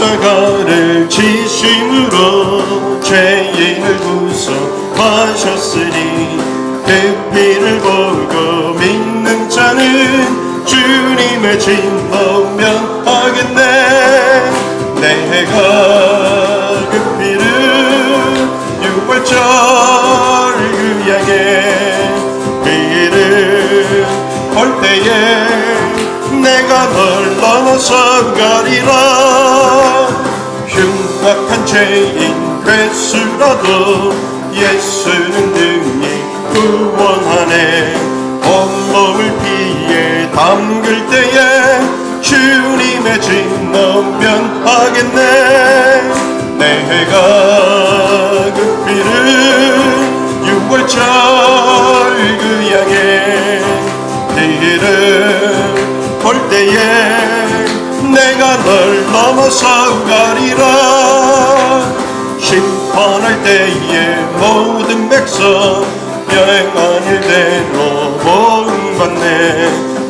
십자가를 지심으로 죄인을 구속하셨으니 그 피를 보고 믿는 자는 주님의 진노 면하겠네. 내가 그 피를 유월절 그 양의 피를 볼 때에 내가 널 넘어서 가리라. 흉악한 죄인 괴수라도 예수는 능히 구원하네. 온몸을 피에 담글 때에 주님의 진노 면하겠네. 내가 그 피를 유월절 그 양의 피를 볼 때에 내가 널 넘어서 가리라. 심판할 때에 모든 백성 명한 일대로 보응받네.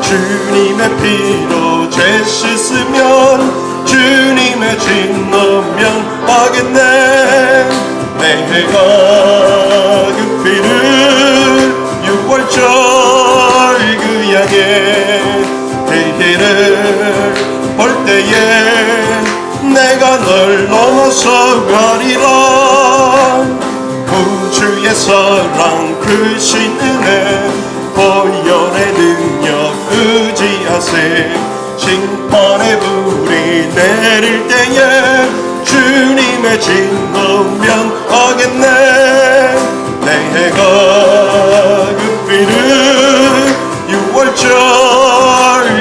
주님의 피로 죄 씻으면 주님의 진노 면하겠네. 내가 그 피를 유월절 그 양의 피를 볼 때에 내가 널 넘어서 가리라. 구주의 사랑 크신 은혜 보혈의 능력 의지하세. 심판의 불이 내릴 때에 주님의 진노 면하겠네. 내가 그 피를 유월절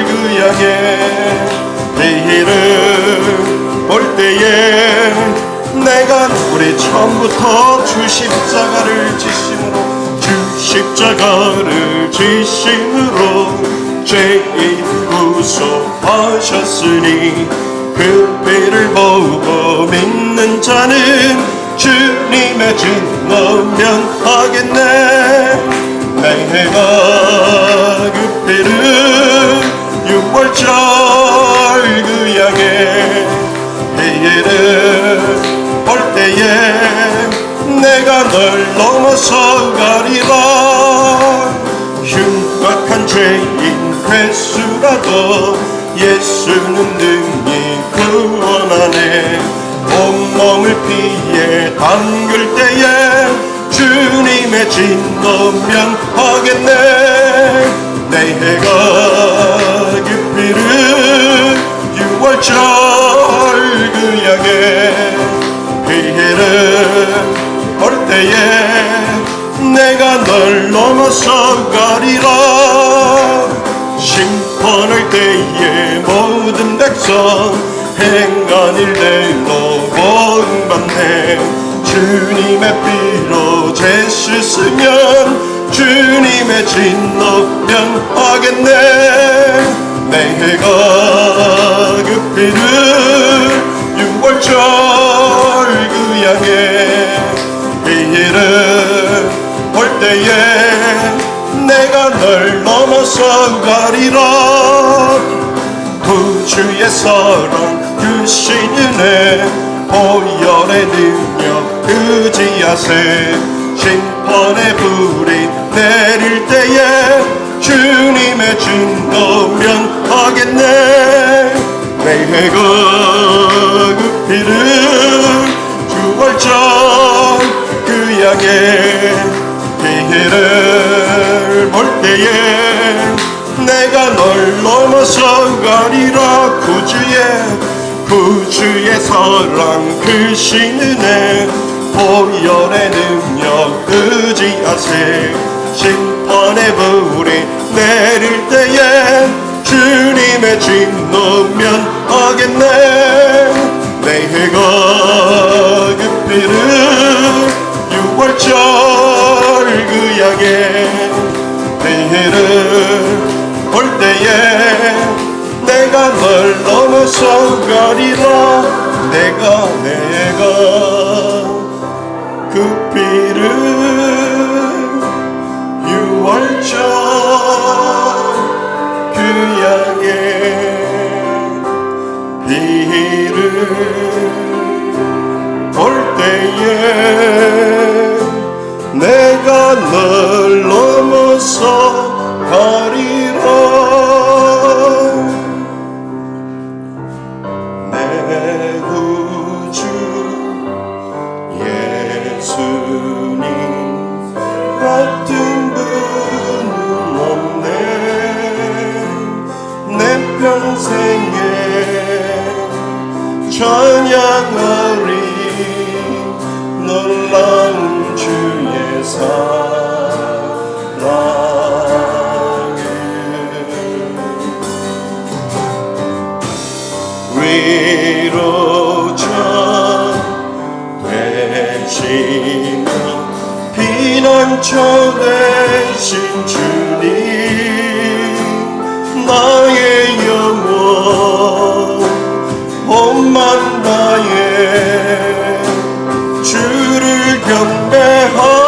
그 양의 피를 볼 때에 내가 우리 처음부터 주 십자가를 지심으로 죄인 구속하셨으니 그 피를 보고 믿는 자는 주님의 진노 면하겠네. 내가 그 피를 유월절 그 양의 피를 볼 때에 내가 널 넘어서 가리라. 흉악한 죄인 괴수라도 예수는 능히 구원하네. 온몸을 피에 담글 때에 주님의 진노 면하겠네. 내가 그 피를 유월절 그 양의 피를 볼 때에 내가 널 넘어서 가리라. 심판할 때에 모든 백성 행한 일대로 보응받네. 주님의 피로 죄 씻으면 주님의 진노 면하겠네. 내가 그 피를 유월절 그 양의 피를 볼 때에 내가 널 넘어서 가리라. 구주의 사랑 크신 은혜 보혈의 능력 의지하세. 심판의 불이 내릴 때에 주님의 진노 면하겠네. 내가 그 피를 유월절 그 양의 피를 볼 때에 내가 널 넘어서 가리라. 구주의 사랑 크신 은혜 보혈의 능력 의지하세. 심판의 불이 내릴 때에 주님의 진노 면하겠네. 내가 그 피를 유월절 그 양의 피를 볼 때에 내가 널 넘어서 가리라. 내가 그 피를 유월절 그 양의 피를 널 넘어서 가리라. 내 구주 예수님 같은 분은 없네. 내 평생에 찬양하리 놀라운 주의 사랑을. 위로자 되시며 피난처 되신 주님 나의 영혼 몸만 다해 주를 경배합니다.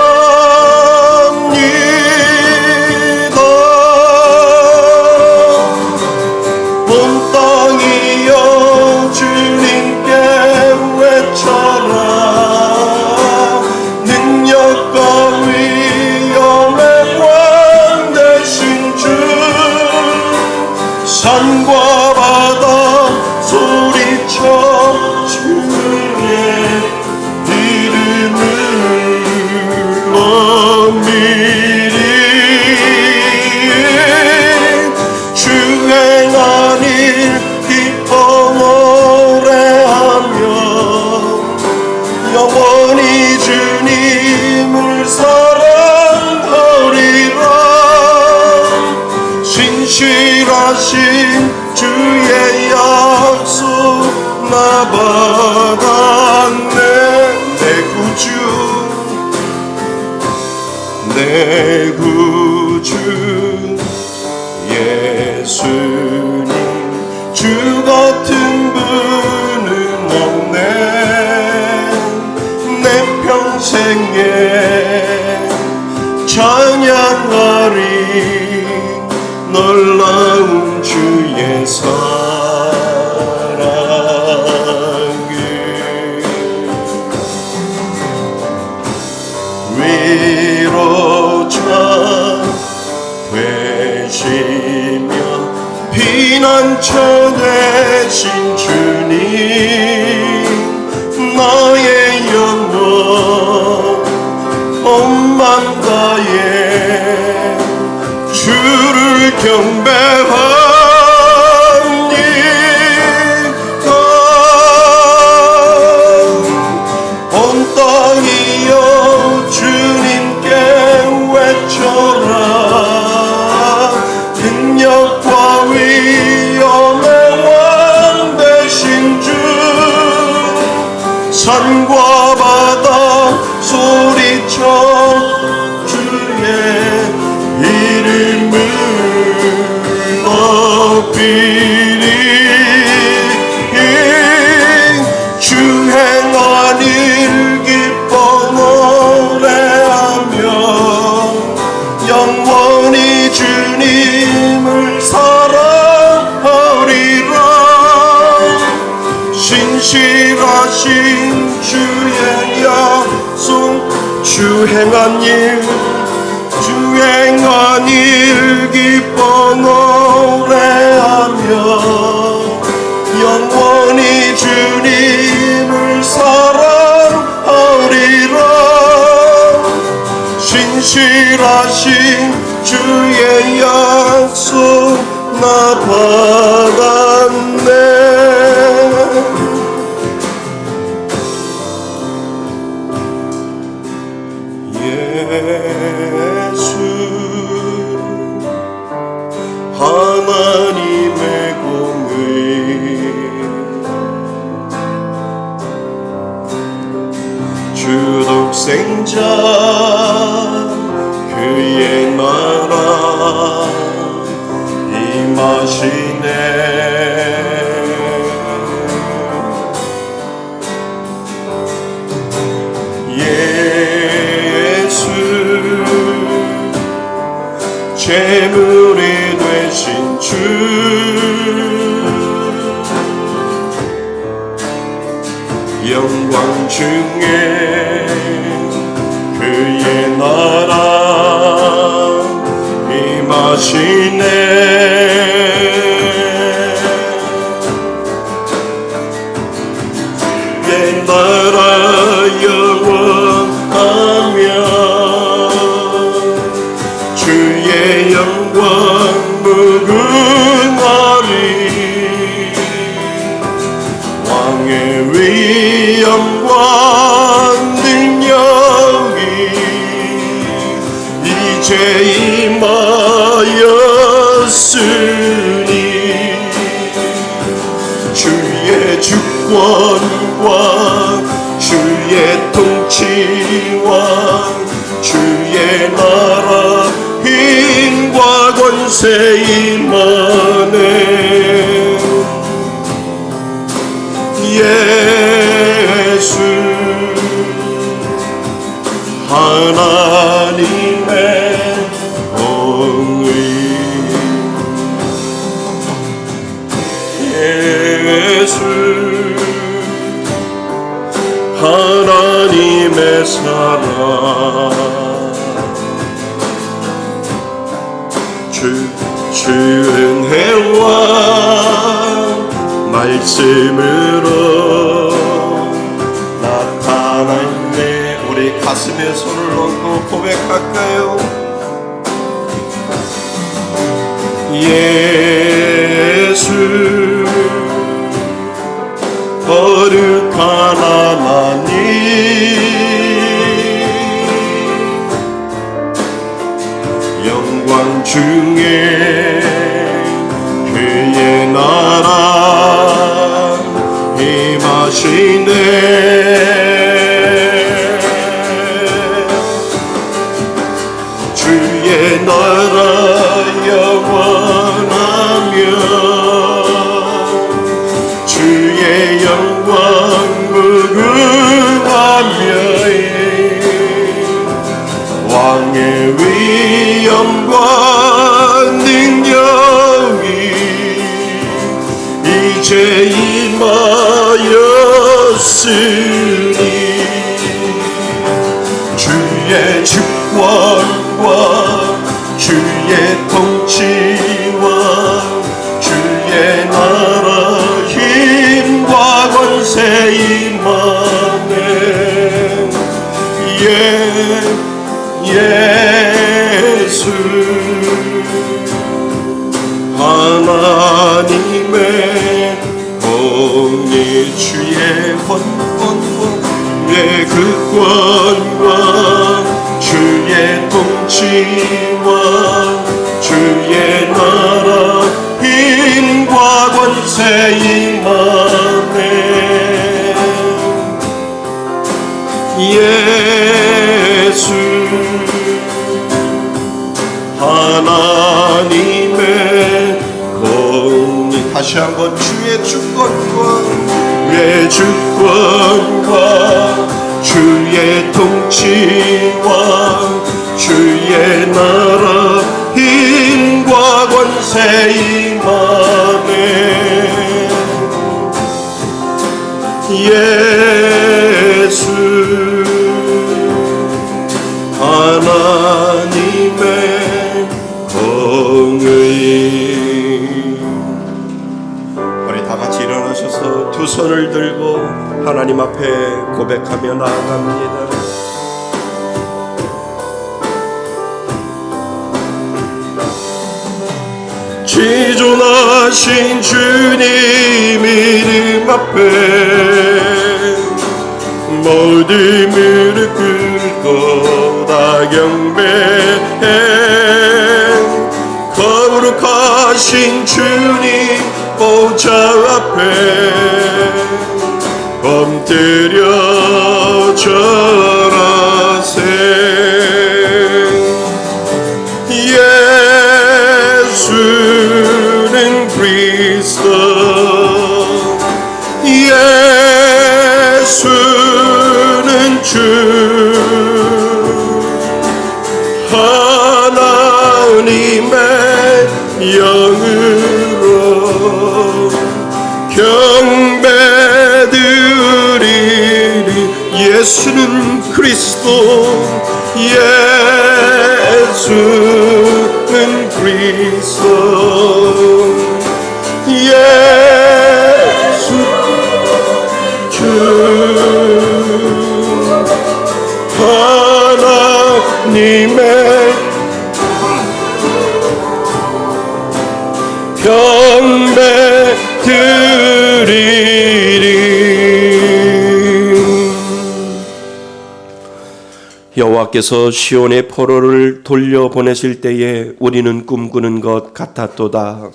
온 땅이여 주님께 외쳐라. 능력과 위엄의 왕 되신 주 산과 바다 소리쳐 주의 이름을 높이리. 주 행한 일 기뻐 노래하며 영원히 주님을 사랑하리라. 신실하신 주의 약속 나 받았네. 내 구주 예수님 주 같은 분은 없네. 내 평생에 찬양하리 놀라운 주의 사랑을. 위로자 되시며 피난처 되신 주님 나의 영혼 몸만 다해 주를 경배합니다. 온 땅이여 주님께 외쳐라. 능력과 위엄의 왕 되신 주 산과 바다 소리쳐 주의 이름을 높이리. 주 행한 일 기뻐 노래하며 영원히 주님을 사랑하리라. 신실하신 주의 약속 주 행한 일 기뻐 노래하며 영원히 주님을 사랑하리라. 신실하신 주의 약속 나 받았네. 예수 하나님의 공의 주독생자 그의 나라 임하시네. 예수 재물이 되신 주 영광 중에 그의 나라 영광 무궁하리 왕의 위엄과 능력이 이제 임하였으니 주의 주권과 주의 통치와 주의 나라 힘과 권세 임하네 예수 하나님의 공의 예수 하나님의 사랑 주은혜와 말씀으로 나타났네 우리 가슴에 손을 얹고 고백할까요? 예수 거룩한 하나님 영광 중에 그의 나라 임하시네 주의 나라 영원하며 주의 영광 무궁하며 왕의 위엄과 능력이 이제 임하였으니 주의 주권과 주의 통치와 주의 나라 힘과 권세 임하네 예수 하나님의 공의 주의 권권과 그 권과 주의 통치와 주의 나라 힘과 권세 임하네 예수 하나님의 공의 다시 한번 주의 주권과 주의 통치와 주의 나라 힘과 권세 임하네 예수 하나님의 공의 우리 다같이 일어나셔서 두 손을 들고 하나님 앞에 고백하며 나아갑니다. 지존하신 주님 이름 앞에 모든 무릎 꿇고 다 경배해 거룩하신 주님 보좌 앞에 엎드려 절하세 예수는 그리스도 예수는 주 하나님의 영으로 경배드리리 예수는 그리스도 예수는 그리스도 예수 주 하나님의 여호와께서 시온의 포로를 돌려보내실 때에 우리는 꿈꾸는 것 같았도다.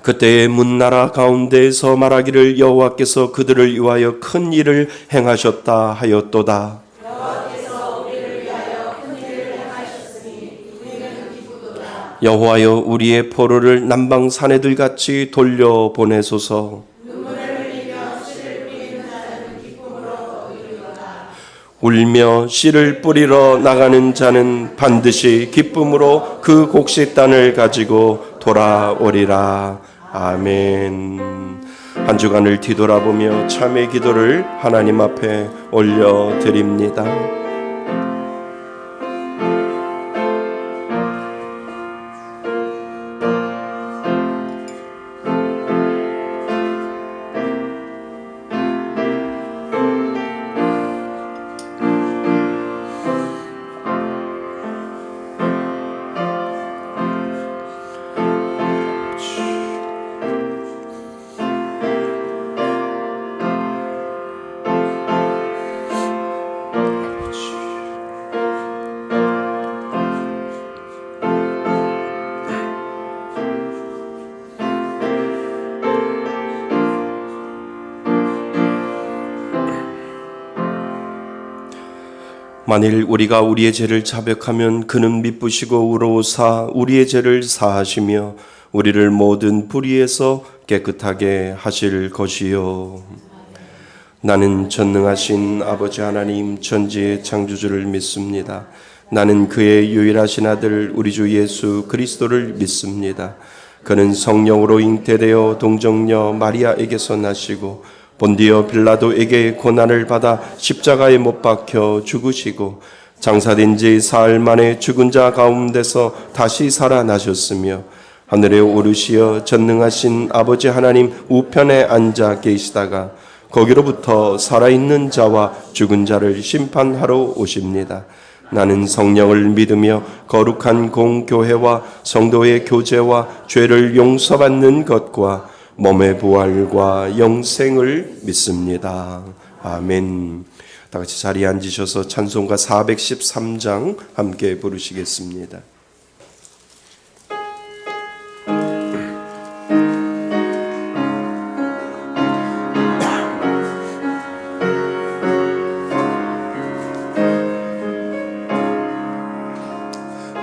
그때의 문나라 가운데에서 말하기를 여호와께서 그들을 위하여 큰 일을 행하셨다 하였도다. 여호와여 우리의 포로를 남방 사내들 같이 돌려보내소서. 울며 씨를 뿌리러 나가는 자는 반드시 기쁨으로 그 곡식 단을 가지고 돌아오리라. 아멘. 한 주간을 뒤돌아보며 참의 기도를 하나님 앞에 올려드립니다. 만일 우리가 우리의 죄를 자백하면 그는 미쁘시고 의로우사 우리의 죄를 사하시며 우리를 모든 불의에서 깨끗하게 하실 것이요. 나는 전능하신 아버지 하나님 천지의 창조주를 믿습니다. 나는 그의 유일하신 아들 우리 주 예수 그리스도를 믿습니다. 그는 성령으로 잉태되어 동정녀 마리아에게서 나시고 본디오 빌라도에게 고난을 받아 십자가에 못 박혀 죽으시고 장사된 지 사흘 만에 죽은 자 가운데서 다시 살아나셨으며 하늘에 오르시어 전능하신 아버지 하나님 우편에 앉아 계시다가 거기로부터 살아있는 자와 죽은 자를 심판하러 오십니다. 나는 성령을 믿으며 거룩한 공교회와 성도의 교제와 죄를 용서받는 것과 몸의 부활과 영생을 믿습니다. 아멘. 다 같이 자리에 앉으셔서 찬송가 413장 함께 부르시겠습니다.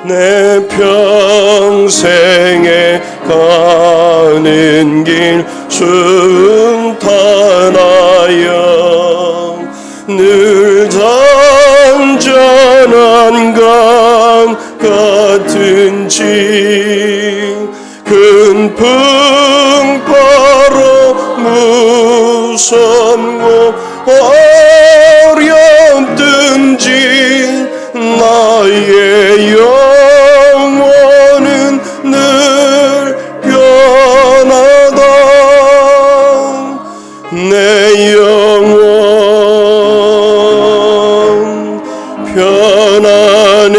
내 평생에 가는 길 순탄하여 늘 잔잔한 강 같은지 큰 풍파로 무섭고 어렵든지 나의 영혼은 늘 변하다. 내 영혼 변하네.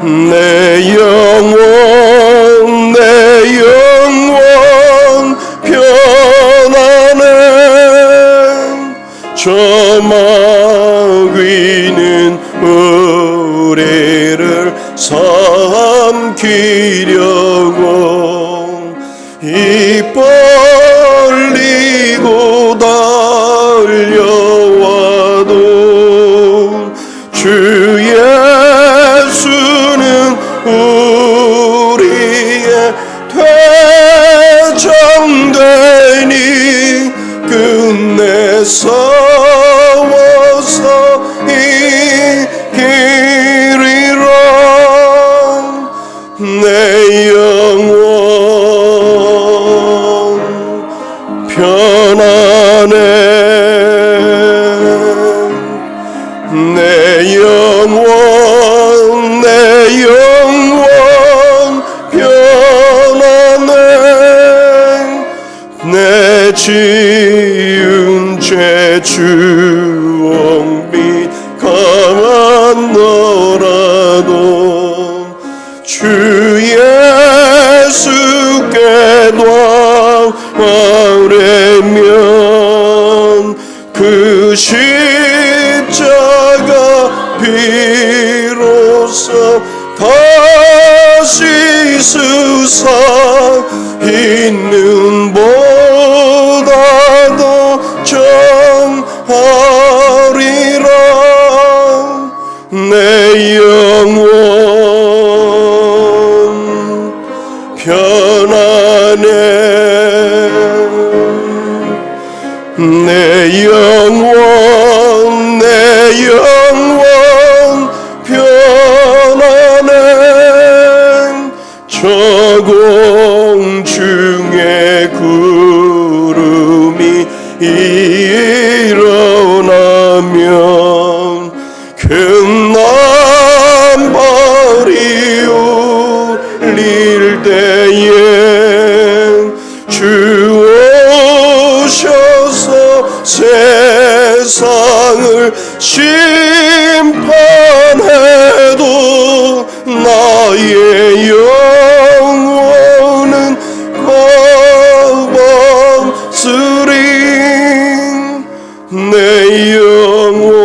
내 영혼 변하네. 저 마귀는 우리를 삼키려고 입 벌리고 달려와도 주 예수는 우리의 되장되니 끝내 싸워서 이기리라. 내 영혼 변하네. 내 영혼 변하네. 내 지은 죄 주억 및 강한 너라도 주 예수께 그 십자가 비로소 다시 세상 있는 보다도 정하리라. 내 영혼 편안해. 내 영혼 편안해. 저공 중에 구름이 일어나면 큰 남발이 울릴 때에 주 오셔서 세상을 심판해도 나의 영혼은 겁없으리. 내 영혼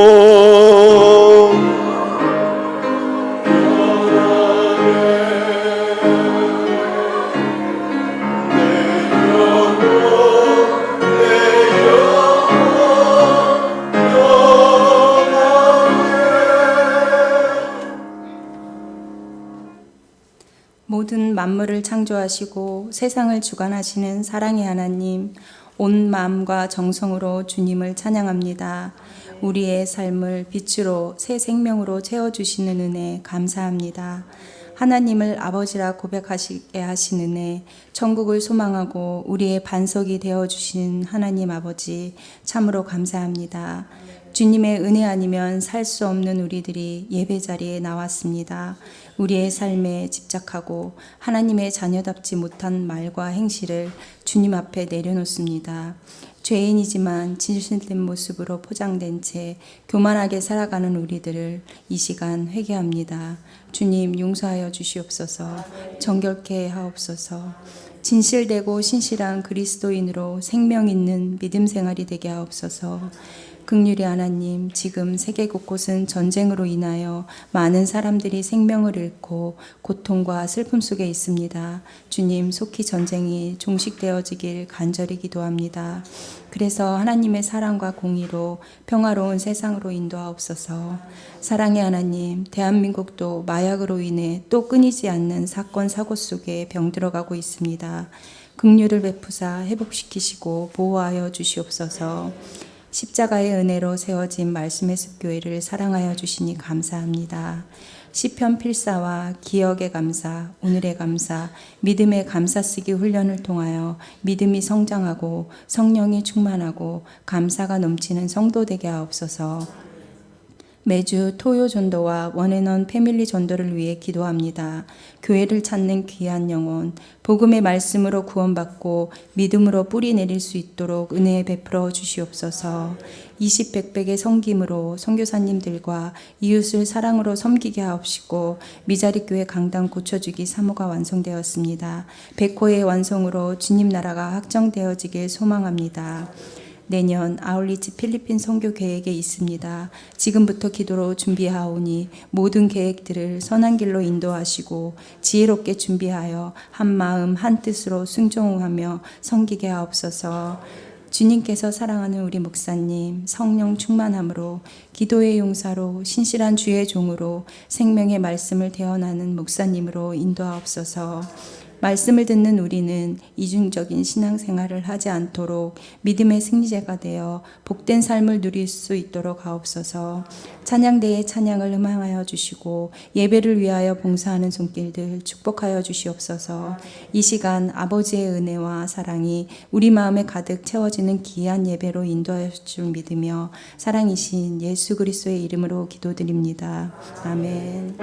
모든 만물을 창조하시고 세상을 주관하시는 사랑의 하나님, 온 마음과 정성으로 주님을 찬양합니다. 우리의 삶을 빛으로 새 생명으로 채워주시는 은혜 감사합니다. 하나님을 아버지라 고백하시게 하신 은혜, 천국을 소망하고 우리의 반석이 되어주신 하나님 아버지 참으로 감사합니다. 주님의 은혜 아니면 살 수 없는 우리들이 예배 자리에 나왔습니다. 우리의 삶에 집착하고 하나님의 자녀답지 못한 말과 행실을 주님 앞에 내려놓습니다. 죄인이지만 진실된 모습으로 포장된 채 교만하게 살아가는 우리들을 이 시간 회개합니다. 주님 용서하여 주시옵소서. 정결케 하옵소서. 진실되고 신실한 그리스도인으로 생명 있는 믿음 생활이 되게 하옵소서. 긍휼의 하나님, 지금 세계 곳곳은 전쟁으로 인하여 많은 사람들이 생명을 잃고 고통과 슬픔 속에 있습니다. 주님, 속히 전쟁이 종식되어지길 간절히 기도합니다. 그래서 하나님의 사랑과 공의로 평화로운 세상으로 인도하옵소서. 사랑의 하나님, 대한민국도 마약으로 인해 또 끊이지 않는 사건 사고 속에 병들어가고 있습니다. 긍휼을 베푸사 회복시키시고 보호하여 주시옵소서. 십자가의 은혜로 세워진 말씀의 숲교회를 사랑하여 주시니 감사합니다. 시편 필사와 기억의 감사, 오늘의 감사, 믿음의 감사 쓰기 훈련을 통하여 믿음이 성장하고 성령이 충만하고 감사가 넘치는 성도 되게 하옵소서. 매주 토요 전도와 원앤원 패밀리 전도를 위해 기도합니다. 교회를 찾는 귀한 영혼, 복음의 말씀으로 구원받고 믿음으로 뿌리 내릴 수 있도록 은혜 베풀어 주시옵소서. 20-100백의 섬김으로 선교사님들과 이웃을 사랑으로 섬기게 하옵시고 미자립교회 강당 고쳐주기 사모가 완성되었습니다. 100호의 완성으로 주님 나라가 확정되어지길 소망합니다. 내년 아울리치 필리핀 선교 계획에 있습니다. 지금부터 기도로 준비하오니 모든 계획들을 선한 길로 인도하시고 지혜롭게 준비하여 한 마음 한 뜻으로 순종하며 섬기게 하옵소서. 주님께서 사랑하는 우리 목사님 성령 충만함으로 기도의 용사로 신실한 주의 종으로 생명의 말씀을 대언하는 목사님으로 인도하옵소서. 말씀을 듣는 우리는 이중적인 신앙생활을 하지 않도록 믿음의 승리자가 되어 복된 삶을 누릴 수 있도록 하옵소서. 찬양대의 찬양을 음향하여 주시고 예배를 위하여 봉사하는 손길들 축복하여 주시옵소서. 이 시간 아버지의 은혜와 사랑이 우리 마음에 가득 채워지는 귀한 예배로 인도하여 줄 믿으며 사랑이신 예수 그리스도의 이름으로 기도드립니다. 아멘.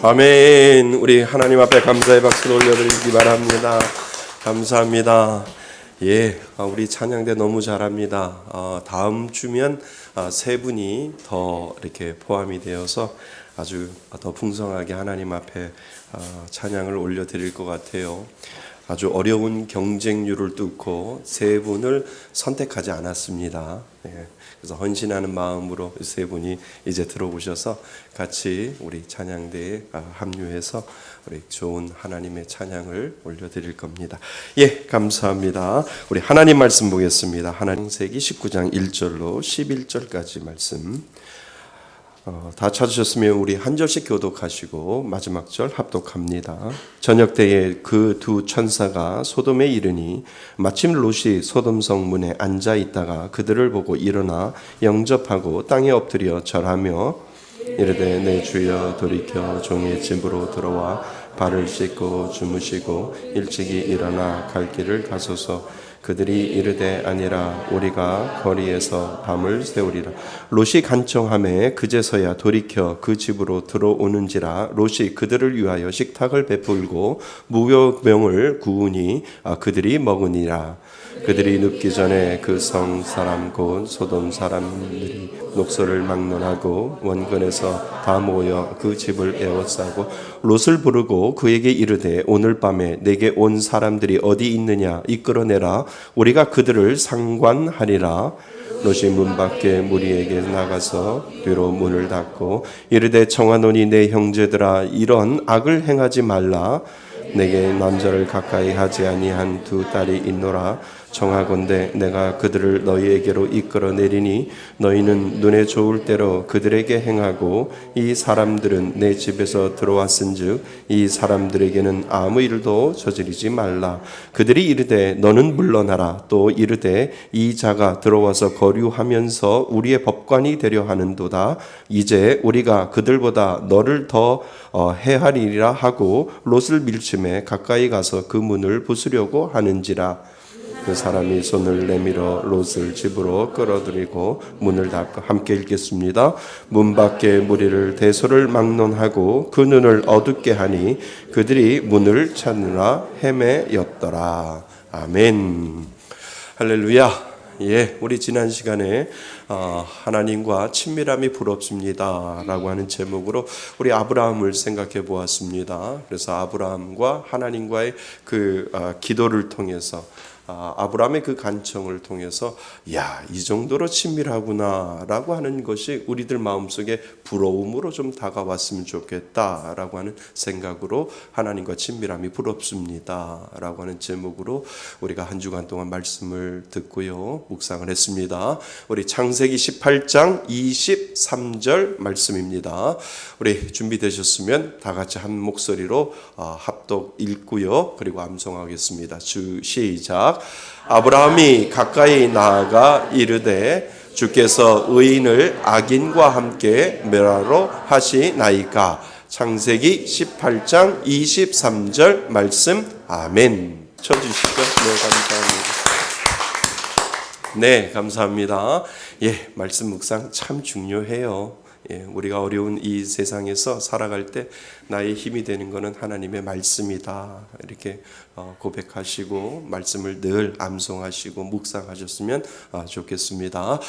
아멘. 우리 하나님 앞에 감사의 박수를 올려드리기 바랍니다. 감사합니다. 우리 찬양대 너무 잘합니다. 다음 주면 세 분이 더 이렇게 포함이 되어서 아주 더 풍성하게 하나님 앞에 찬양을 올려드릴 것 같아요. 아주 어려운 경쟁률을 뚫고 세 분을 선택하지 않았습니다. 그래서 헌신하는 마음으로 세 분이 이제 들어오셔서 같이 우리 찬양대에 합류해서 우리 좋은 하나님의 찬양을 올려드릴 겁니다. 감사합니다. 우리 하나님 말씀 보겠습니다. 창세기 19장 1절로 11절까지 말씀. 다 찾으셨으면 우리 한 절씩 교독하시고 마지막 절 합독합니다. 저녁 때에 그 두 천사가 소돔에 이르니 마침 롯이 소돔 성문에 앉아 있다가 그들을 보고 일어나 영접하고 땅에 엎드려 절하며 이르되 내 주여 돌이켜 종의 집으로 들어와 발을 씻고 주무시고 일찍이 일어나 갈 길을 가소서. 그들이 이르되 아니라 우리가 거리에서 밤을 새우리라. 롯이 간청하매 그제서야 돌이켜 그 집으로 들어오는지라. 롯이 그들을 위하여 식탁을 베풀고 무교병을 구우니 그들이 먹으니라. 그들이 눕기 전에 그 성 사람 곧 소돔 사람들이 녹소를 막론하고 원근에서 다 모여 그 집을 에워싸고 롯을 부르고 그에게 이르되 오늘 밤에 내게 온 사람들이 어디 있느냐 이끌어내라. 우리가 그들을 상관하리라. 롯이 문 밖에 무리에게 나가서 뒤로 문을 닫고 이르되 청하노니 내 형제들아 이런 악을 행하지 말라. 내게 남자를 가까이 하지 아니한 두 딸이 있노라. 청하건대 내가 그들을 너희에게로 이끌어내리니 너희는 눈에 좋을 대로 그들에게 행하고 이 사람들은 내 집에서 들어왔은즉 이 사람들에게는 아무 일도 저지르지 말라. 그들이 이르되 너는 물러나라. 또 이르되 이 자가 들어와서 거류하면서 우리의 법관이 되려 하는도다. 이제 우리가 그들보다 너를 더 해하리라 하고 롯을 밀치매 가까이 가서 그 문을 부수려고 하는지라. 그 사람이 손을 내밀어 롯을 집으로 끌어들이고 문을 닫고 함께 읽겠습니다. 문 밖에 무리를 대소를 막론하고 그 눈을 어둡게 하니 그들이 문을 찾느라 헤매였더라. 아멘. 할렐루야. 우리 지난 시간에 하나님과 친밀함이 부럽습니다 라고 하는 제목으로 우리 아브라함을 생각해 보았습니다. 그래서 아브라함과 하나님과의 그 기도를 통해서 아브라함의 그 간청을 통해서 이 정도로 친밀하구나 라고 하는 것이 우리들 마음속에 부러움으로 좀 다가왔으면 좋겠다 라고 하는 생각으로 하나님과 친밀함이 부럽습니다 라고 하는 제목으로 우리가 한 주간 동안 말씀을 듣고요 묵상을 했습니다. 우리 창세기 18장 23절 말씀입니다. 우리 준비되셨으면 다 같이 한 목소리로 합독 읽고요 그리고 암송하겠습니다. 시작. 아브라함이 가까이 나아가 이르되 주께서 의인을 악인과 함께 멸하러 하시나이까. 창세기 18장 23절 말씀. 아멘. 쳐주시죠. 네, 감사합니다. 말씀 묵상 참 중요해요. 우리가 어려운 이 세상에서 살아갈 때 나의 힘이 되는 것은 하나님의 말씀이다. 이렇게 고백하시고 말씀을 늘 암송하시고 묵상하셨으면 좋겠습니다.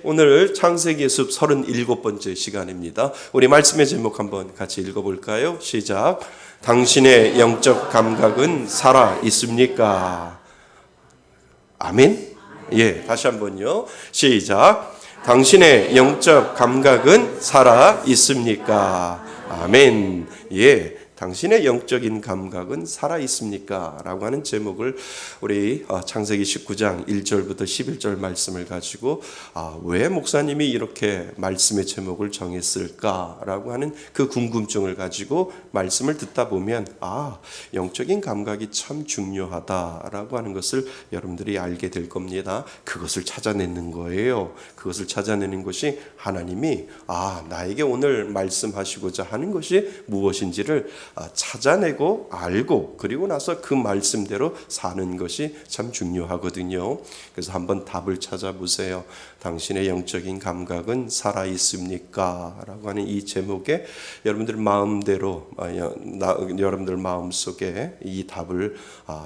오늘 창세기의 숲 37번째 시간입니다. 우리 말씀의 제목 한번 같이 읽어볼까요? 시작. 당신의 영적 감각은 살아 있습니까? 아멘. 다시 한번요. 시작. 당신의 영적 감각은 살아 있습니까? 아멘. 당신의 영적인 감각은 살아 있습니까? 라고 하는 제목을 우리 창세기 19장 1절부터 11절 말씀을 가지고 왜 목사님이 이렇게 말씀의 제목을 정했을까? 라고 하는 그 궁금증을 가지고 말씀을 듣다 보면 영적인 감각이 참 중요하다라고 하는 것을 여러분들이 알게 될 겁니다. 그것을 찾아내는 거예요. 그것을 찾아내는 것이 하나님이 나에게 오늘 말씀하시고자 하는 것이 무엇인지를 찾아내고 알고 그리고 나서 그 말씀대로 사는 것이 참 중요하거든요. 그래서 한번 답을 찾아보세요. 당신의 영적인 감각은 살아 있습니까? 라고 하는 이 제목에 여러분들 마음대로 여러분들 마음속에 이 답을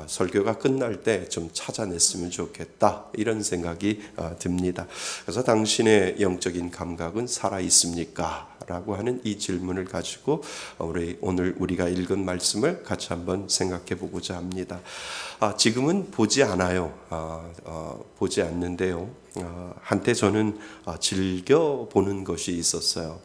설교가 끝날 때 좀 찾아냈으면 좋겠다 이런 생각이 듭니다. 그래서 당신의 영적인 감각은 살아 있습니까? 라고 하는 이 질문을 가지고 오늘 우리가 읽은 말씀을 같이 한번 생각해 보고자 합니다. 지금은 보지 않아요. 보지 않는데요. 한때 저는 즐겨 보는 것이 있었어요.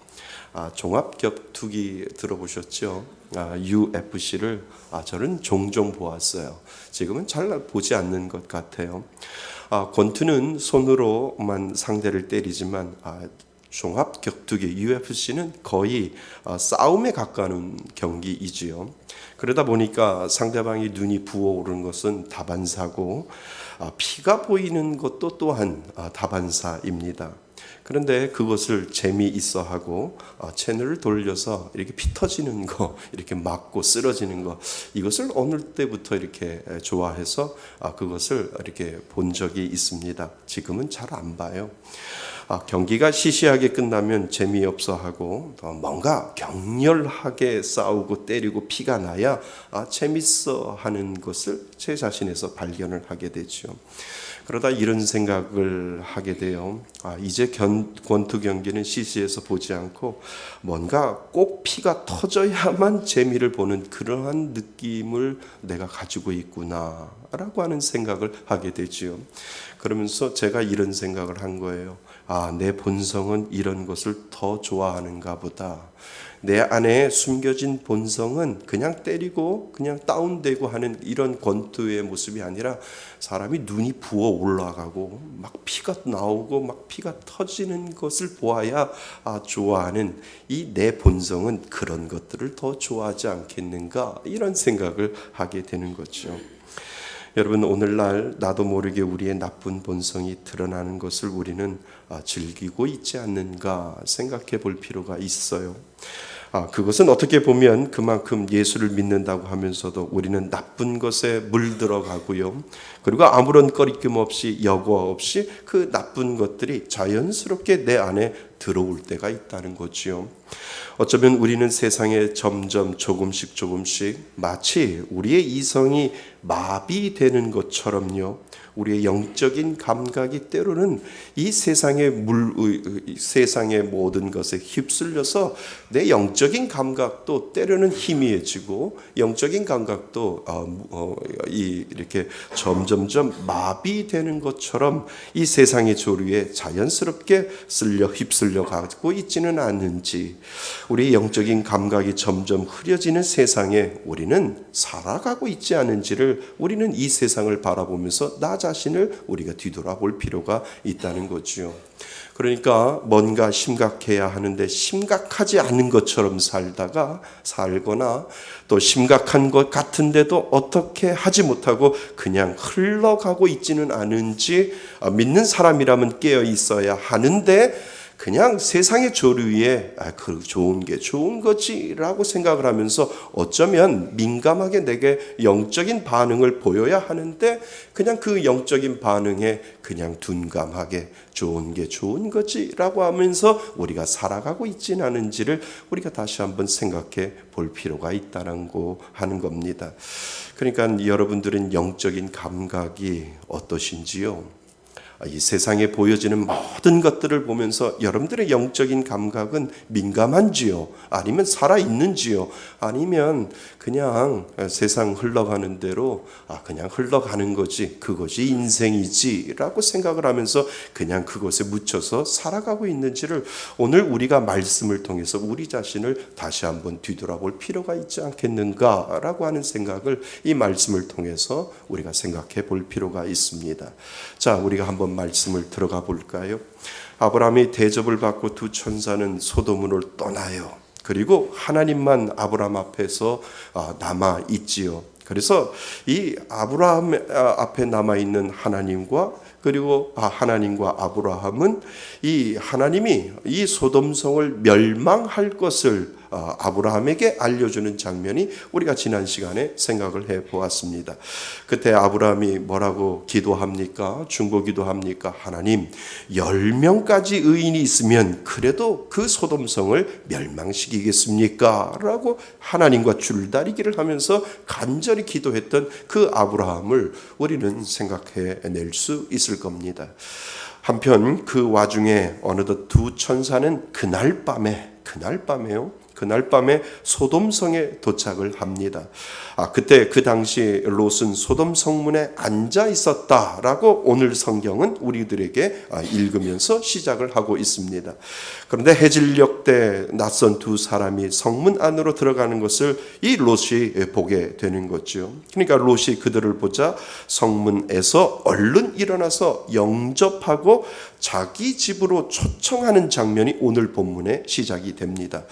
종합격투기 들어보셨죠? UFC를 저는 종종 보았어요. 지금은 잘 보지 않는 것 같아요. 권투는 손으로만 상대를 때리지만 종합격투기 UFC는 거의 싸움에 가까운 경기이지요. 그러다 보니까 상대방이 눈이 부어오르는 것은 다반사고 피가 보이는 것도 또한 다반사입니다. 그런데 그것을 재미있어 하고 채널을 돌려서 이렇게 피 터지는 거, 이렇게 맞고 쓰러지는 거, 이것을 어느 때부터 이렇게 좋아해서 그것을 이렇게 본 적이 있습니다. 지금은 잘 안 봐요. 경기가 시시하게 끝나면 재미없어 하고 뭔가 격렬하게 싸우고 때리고 피가 나야 재밌어 하는 것을 제 자신에서 발견을 하게 되죠. 그러다 이런 생각을 하게 돼요. 이제 권투 경기는 시시해서 보지 않고 뭔가 꼭 피가 터져야만 재미를 보는 그러한 느낌을 내가 가지고 있구나라고 하는 생각을 하게 되지요. 그러면서 제가 이런 생각을 한 거예요. 내 본성은 이런 것을 더 좋아하는가 보다. 내 안에 숨겨진 본성은 그냥 때리고 그냥 다운되고 하는 이런 권투의 모습이 아니라 사람이 눈이 부어 올라가고 막 피가 나오고 막 피가 터지는 것을 보아야 좋아하는 이 내 본성은 그런 것들을 더 좋아하지 않겠는가 이런 생각을 하게 되는 거죠. 여러분, 오늘날 나도 모르게 우리의 나쁜 본성이 드러나는 것을 우리는 즐기고 있지 않는가 생각해 볼 필요가 있어요. 그것은 어떻게 보면 그만큼 예수를 믿는다고 하면서도 우리는 나쁜 것에 물들어가고요. 그리고 아무런 꺼리낌 없이 여과 없이 그 나쁜 것들이 자연스럽게 내 안에 들어올 때가 있다는 거지요. 어쩌면 우리는 세상에 점점 조금씩 마치 우리의 이성이 마비되는 것처럼요. 우리의 영적인 감각이 때로는 이 세상의 모든 것에 휩쓸려서 내 영적인 감각도 때로는 희미해지고 영적인 감각도 이렇게 점점점 마비되는 것처럼 이 세상의 조류에 자연스럽게 휩쓸려 가고 있지는 않은지, 우리 영적인 감각이 점점 흐려지는 세상에 우리는 살아가고 있지 않은지를 우리는 이 세상을 바라보면서 나 자신을 우리가 뒤돌아볼 필요가 있다는 거죠. 그러니까 뭔가 심각해야 하는데 심각하지 않은 것처럼 살거나 또 심각한 것 같은데도 어떻게 하지 못하고 그냥 흘러가고 있지는 않은지, 믿는 사람이라면 깨어 있어야 하는데 그냥 세상의 조류에 그 좋은 게 좋은 거지라고 생각을 하면서 어쩌면 민감하게 내게 영적인 반응을 보여야 하는데 그냥 그 영적인 반응에 그냥 둔감하게 좋은 게 좋은 거지라고 하면서 우리가 살아가고 있지는 않은지를 우리가 다시 한번 생각해 볼 필요가 있다는 거 하는 겁니다. 그러니까 여러분들은 영적인 감각이 어떠신지요? 이 세상에 보여지는 모든 것들을 보면서 여러분들의 영적인 감각은 민감한지요? 아니면 살아있는지요? 아니면 그냥 세상 흘러가는 대로 그냥 흘러가는 거지, 그것이 인생이지 라고 생각을 하면서 그냥 그것에 묻혀서 살아가고 있는지를 오늘 우리가 말씀을 통해서 우리 자신을 다시 한번 뒤돌아볼 필요가 있지 않겠는가 라고 하는 생각을 이 말씀을 통해서 우리가 생각해 볼 필요가 있습니다. 자, 우리가 한번 말씀을 들어가 볼까요? 아브라함이 대접을 받고 두 천사는 소돔으로 떠나요. 그리고 하나님만 아브라함 앞에서 남아 있지요. 그래서 이 아브라함 앞에 남아 있는 하나님과 그리고 하나님과 아브라함은 이 하나님이 이 소돔성을 멸망할 것을 아브라함에게 알려주는 장면이 우리가 지난 시간에 생각을 해보았습니다. 그때 아브라함이 뭐라고 기도합니까? 중보기도합니까? 하나님 10명까지 의인이 있으면 그래도 그 소돔성을 멸망시키겠습니까? 라고 하나님과 줄다리기를 하면서 간절히 기도했던 그 아브라함을 우리는 생각해낼 수 있을 겁니다. 한편 그 와중에 어느덧 두 천사는 그날 밤에 소돔성에 도착을 합니다. 그때 그 당시 롯은 소돔 성문에 앉아 있었다라고 오늘 성경은 우리들에게 읽으면서 시작을 하고 있습니다. 그런데 해질녘 때 낯선 두 사람이 성문 안으로 들어가는 것을 이 롯이 보게 되는 거죠. 그러니까 롯이 그들을 보자 성문에서 얼른 일어나서 영접하고 자기 집으로 초청하는 장면이 오늘 본문의 시작이 됩니다.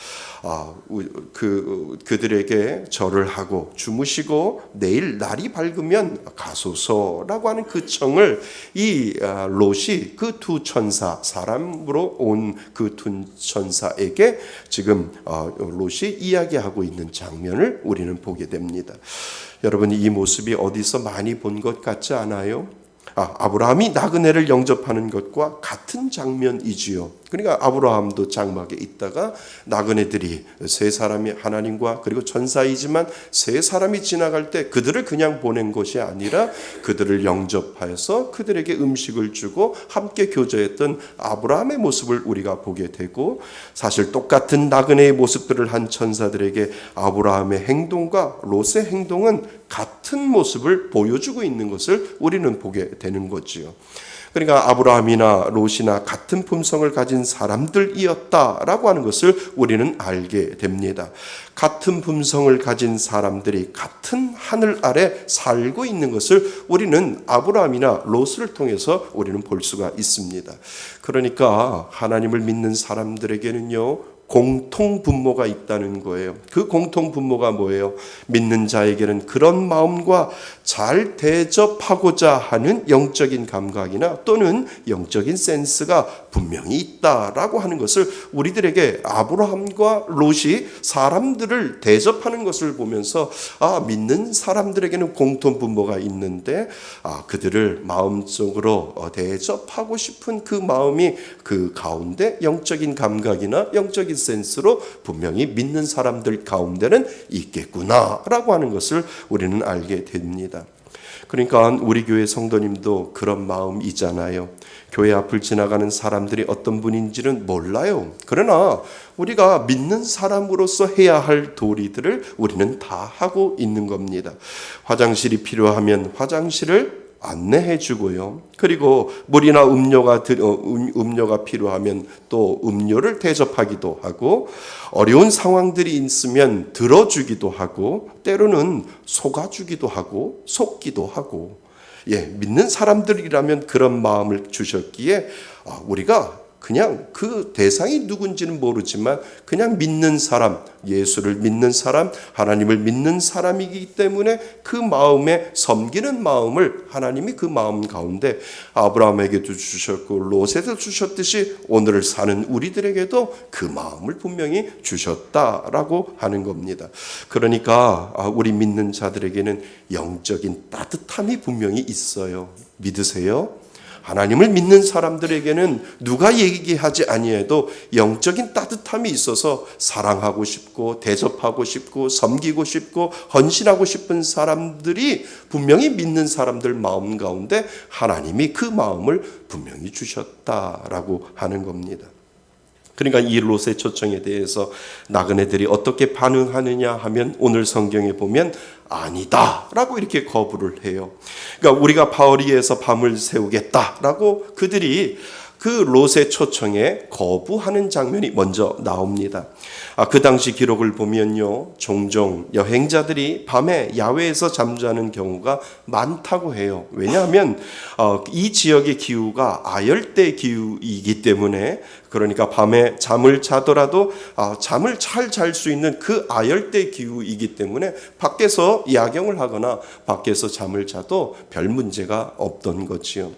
그들에게 절을 하고 주무시고 내일 날이 밝으면 가소서라고 하는 그 청을 이 롯이 그 두 천사, 사람으로 온 그 두 천사에게 지금 롯이 이야기하고 있는 장면을 우리는 보게 됩니다. 여러분, 이 모습이 어디서 많이 본 것 같지 않아요? 아브라함이 나그네를 영접하는 것과 같은 장면이지요. 그러니까 아브라함도 장막에 있다가 나그네들이 세 사람이 하나님과 그리고 천사이지만 세 사람이 지나갈 때 그들을 그냥 보낸 것이 아니라 그들을 영접하여서 그들에게 음식을 주고 함께 교제했던 아브라함의 모습을 우리가 보게 되고, 사실 똑같은 나그네의 모습들을 한 천사들에게 아브라함의 행동과 롯의 행동은 같은 모습을 보여주고 있는 것을 우리는 보게 되는 거지요. 그러니까 아브라함이나 롯이나 같은 품성을 가진 사람들이었다라고 하는 것을 우리는 알게 됩니다. 같은 품성을 가진 사람들이 같은 하늘 아래 살고 있는 것을 우리는 아브라함이나 롯을 통해서 우리는 볼 수가 있습니다. 그러니까 하나님을 믿는 사람들에게는요, 공통 분모가 있다는 거예요. 그 공통 분모가 뭐예요? 믿는 자에게는 그런 마음과 잘 대접하고자 하는 영적인 감각이나 또는 영적인 센스가 분명히 있다라고 하는 것을 우리들에게 아브라함과 롯이 사람들을 대접하는 것을 보면서 믿는 사람들에게는 공통 분모가 있는데 그들을 마음속으로 대접하고 싶은 그 마음이 그 가운데 영적인 감각이나 영적인 센스로 분명히 믿는 사람들 가운데는 있겠구나라고 하는 것을 우리는 알게 됩니다. 그러니까 우리 교회 성도님도 그런 마음이잖아요. 교회 앞을 지나가는 사람들이 어떤 분인지는 몰라요. 그러나 우리가 믿는 사람으로서 해야 할 도리들을 우리는 다 하고 있는 겁니다. 화장실이 필요하면 화장실을 안내해 주고요. 그리고 물이나 음료가 필요하면 또 음료를 대접하기도 하고, 어려운 상황들이 있으면 들어주기도 하고, 때로는 속아주기도 하고 속기도 하고, 믿는 사람들이라면 그런 마음을 주셨기에 우리가 그냥 그 대상이 누군지는 모르지만 그냥 믿는 사람, 예수를 믿는 사람, 하나님을 믿는 사람이기 때문에 그 마음에 섬기는 마음을 하나님이 그 마음 가운데 아브라함에게도 주셨고 롯에도 주셨듯이 오늘을 사는 우리들에게도 그 마음을 분명히 주셨다라고 하는 겁니다. 그러니까 우리 믿는 자들에게는 영적인 따뜻함이 분명히 있어요. 믿으세요? 하나님을 믿는 사람들에게는 누가 얘기하지 아니해도 영적인 따뜻함이 있어서 사랑하고 싶고 대접하고 싶고 섬기고 싶고 헌신하고 싶은 사람들이 분명히 믿는 사람들 마음 가운데 하나님이 그 마음을 분명히 주셨다라고 하는 겁니다. 그러니까 이 롯의 초청에 대해서 나그네들이 어떻게 반응하느냐 하면 오늘 성경에 보면 아니다라고 이렇게 거부를 해요. 그러니까 우리가 바오리에서 밤을 새우겠다라고 그들이 그 롯의 초청에 거부하는 장면이 먼저 나옵니다. 그 당시 기록을 보면요, 종종 여행자들이 밤에 야외에서 잠자는 경우가 많다고 해요. 왜냐하면 이 지역의 기후가 아열대 기후이기 때문에 그러니까 밤에 잠을 자더라도 잠을 잘 잘 수 있는 그 아열대 기후이기 때문에 밖에서 야경을 하거나 밖에서 잠을 자도 별 문제가 없던 거지요.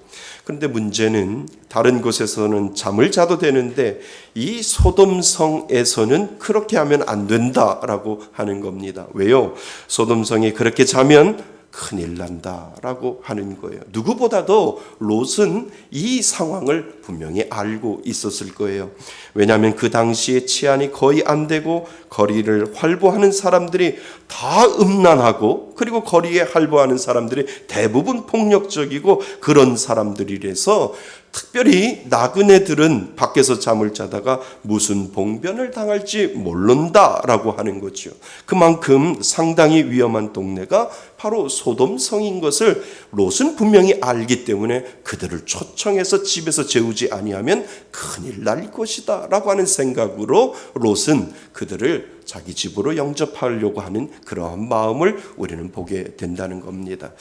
그런데 문제는 다른 곳에서는 잠을 자도 되는데 이 소돔성에서는 그렇게 하면 안 된다라고 하는 겁니다. 왜요? 소돔성이 그렇게 자면 큰일 난다라고 하는 거예요. 누구보다도 롯은 이 상황을 분명히 알고 있었을 거예요. 왜냐하면 그 당시에 치안이 거의 안 되고 거리를 활보하는 사람들이 다 음란하고 그리고 거리에 활보하는 사람들이 대부분 폭력적이고 그런 사람들이라서 특별히 나그네들은 밖에서 잠을 자다가 무슨 봉변을 당할지 모른다라고 하는 거죠. 그만큼 상당히 위험한 동네가 바로 소돔성인 것을 롯은 분명히 알기 때문에 그들을 초청해서 집에서 재우지 아니하면 큰일 날 것이다 라고 하는 생각으로 롯은 그들을 자기 집으로 영접하려고 하는 그러한 마음을 우리는 보게 된다는 겁니다.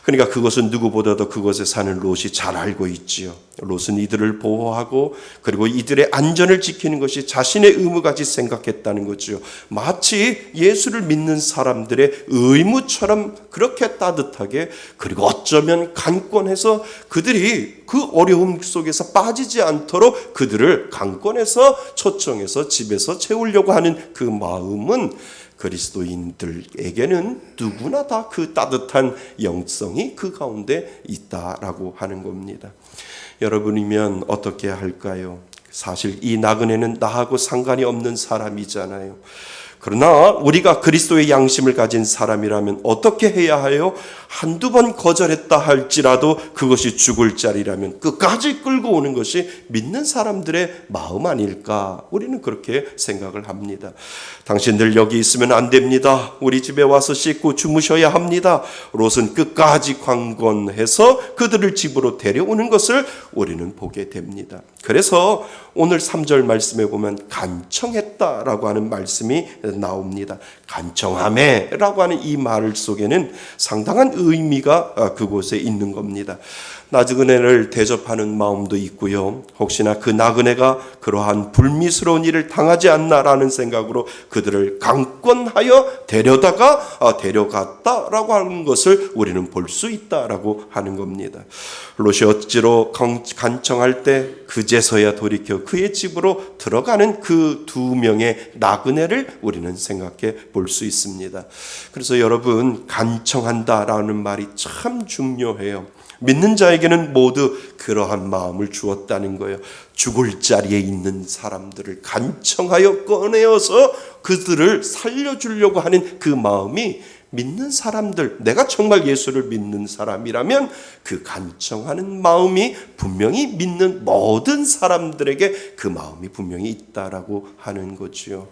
그러니까 그것은 누구보다도 그곳에 사는 롯이 잘 알고 있지요. 롯은 이들을 보호하고 그리고 이들의 안전을 지키는 것이 자신의 의무같이 생각했다는 거죠. 마치 예수를 믿는 사람들의 의무처럼 그렇게 따뜻하게 그리고 어쩌면 강권해서 그들이 그 어려움 속에서 빠지지 않도록 그들을 강권해서 초청해서 집에서 채우려고 하는 그 마음은 그리스도인들에게는 누구나 다 그 따뜻한 영성이 그 가운데 있다라고 하는 겁니다. 여러분이면 어떻게 할까요? 사실 이 나그네는 나하고 상관이 없는 사람이잖아요. 그러나 우리가 그리스도의 양심을 가진 사람이라면 어떻게 해야 해요? 한두 번 거절했다 할지라도 그것이 죽을 자리라면 끝까지 끌고 오는 것이 믿는 사람들의 마음 아닐까? 우리는 그렇게 생각을 합니다. 당신들 여기 있으면 안 됩니다. 우리 집에 와서 씻고 주무셔야 합니다. 롯은 끝까지 강권해서 그들을 집으로 데려오는 것을 우리는 보게 됩니다. 그래서 오늘 3절 말씀에 보면 간청했다라고 하는 말씀이 나옵니다. 간청하매라고 하는 이 말 속에는 상당한 의미가 그곳에 있는 겁니다. 나그네를 대접하는 마음도 있고요. 혹시나 그 나그네가 그러한 불미스러운 일을 당하지 않나라는 생각으로 그들을 강권하여 데려갔다라고 하는 것을 우리는 볼 수 있다라고 하는 겁니다. 롯이 어찌로 간청할 때 그제서야 돌이켜 그의 집으로 들어가는 그 2명의 나그네를 우리는 생각해 볼 수 있습니다. 그래서 여러분, 간청한다라는 말이 참 중요해요. 믿는 자에게는 모두 그러한 마음을 주었다는 거예요. 죽을 자리에 있는 사람들을 간청하여 꺼내어서 그들을 살려주려고 하는 그 마음이 믿는 사람들, 내가 정말 예수를 믿는 사람이라면 그 간청하는 마음이 분명히 믿는 모든 사람들에게 그 마음이 분명히 있다라고 하는 거지요.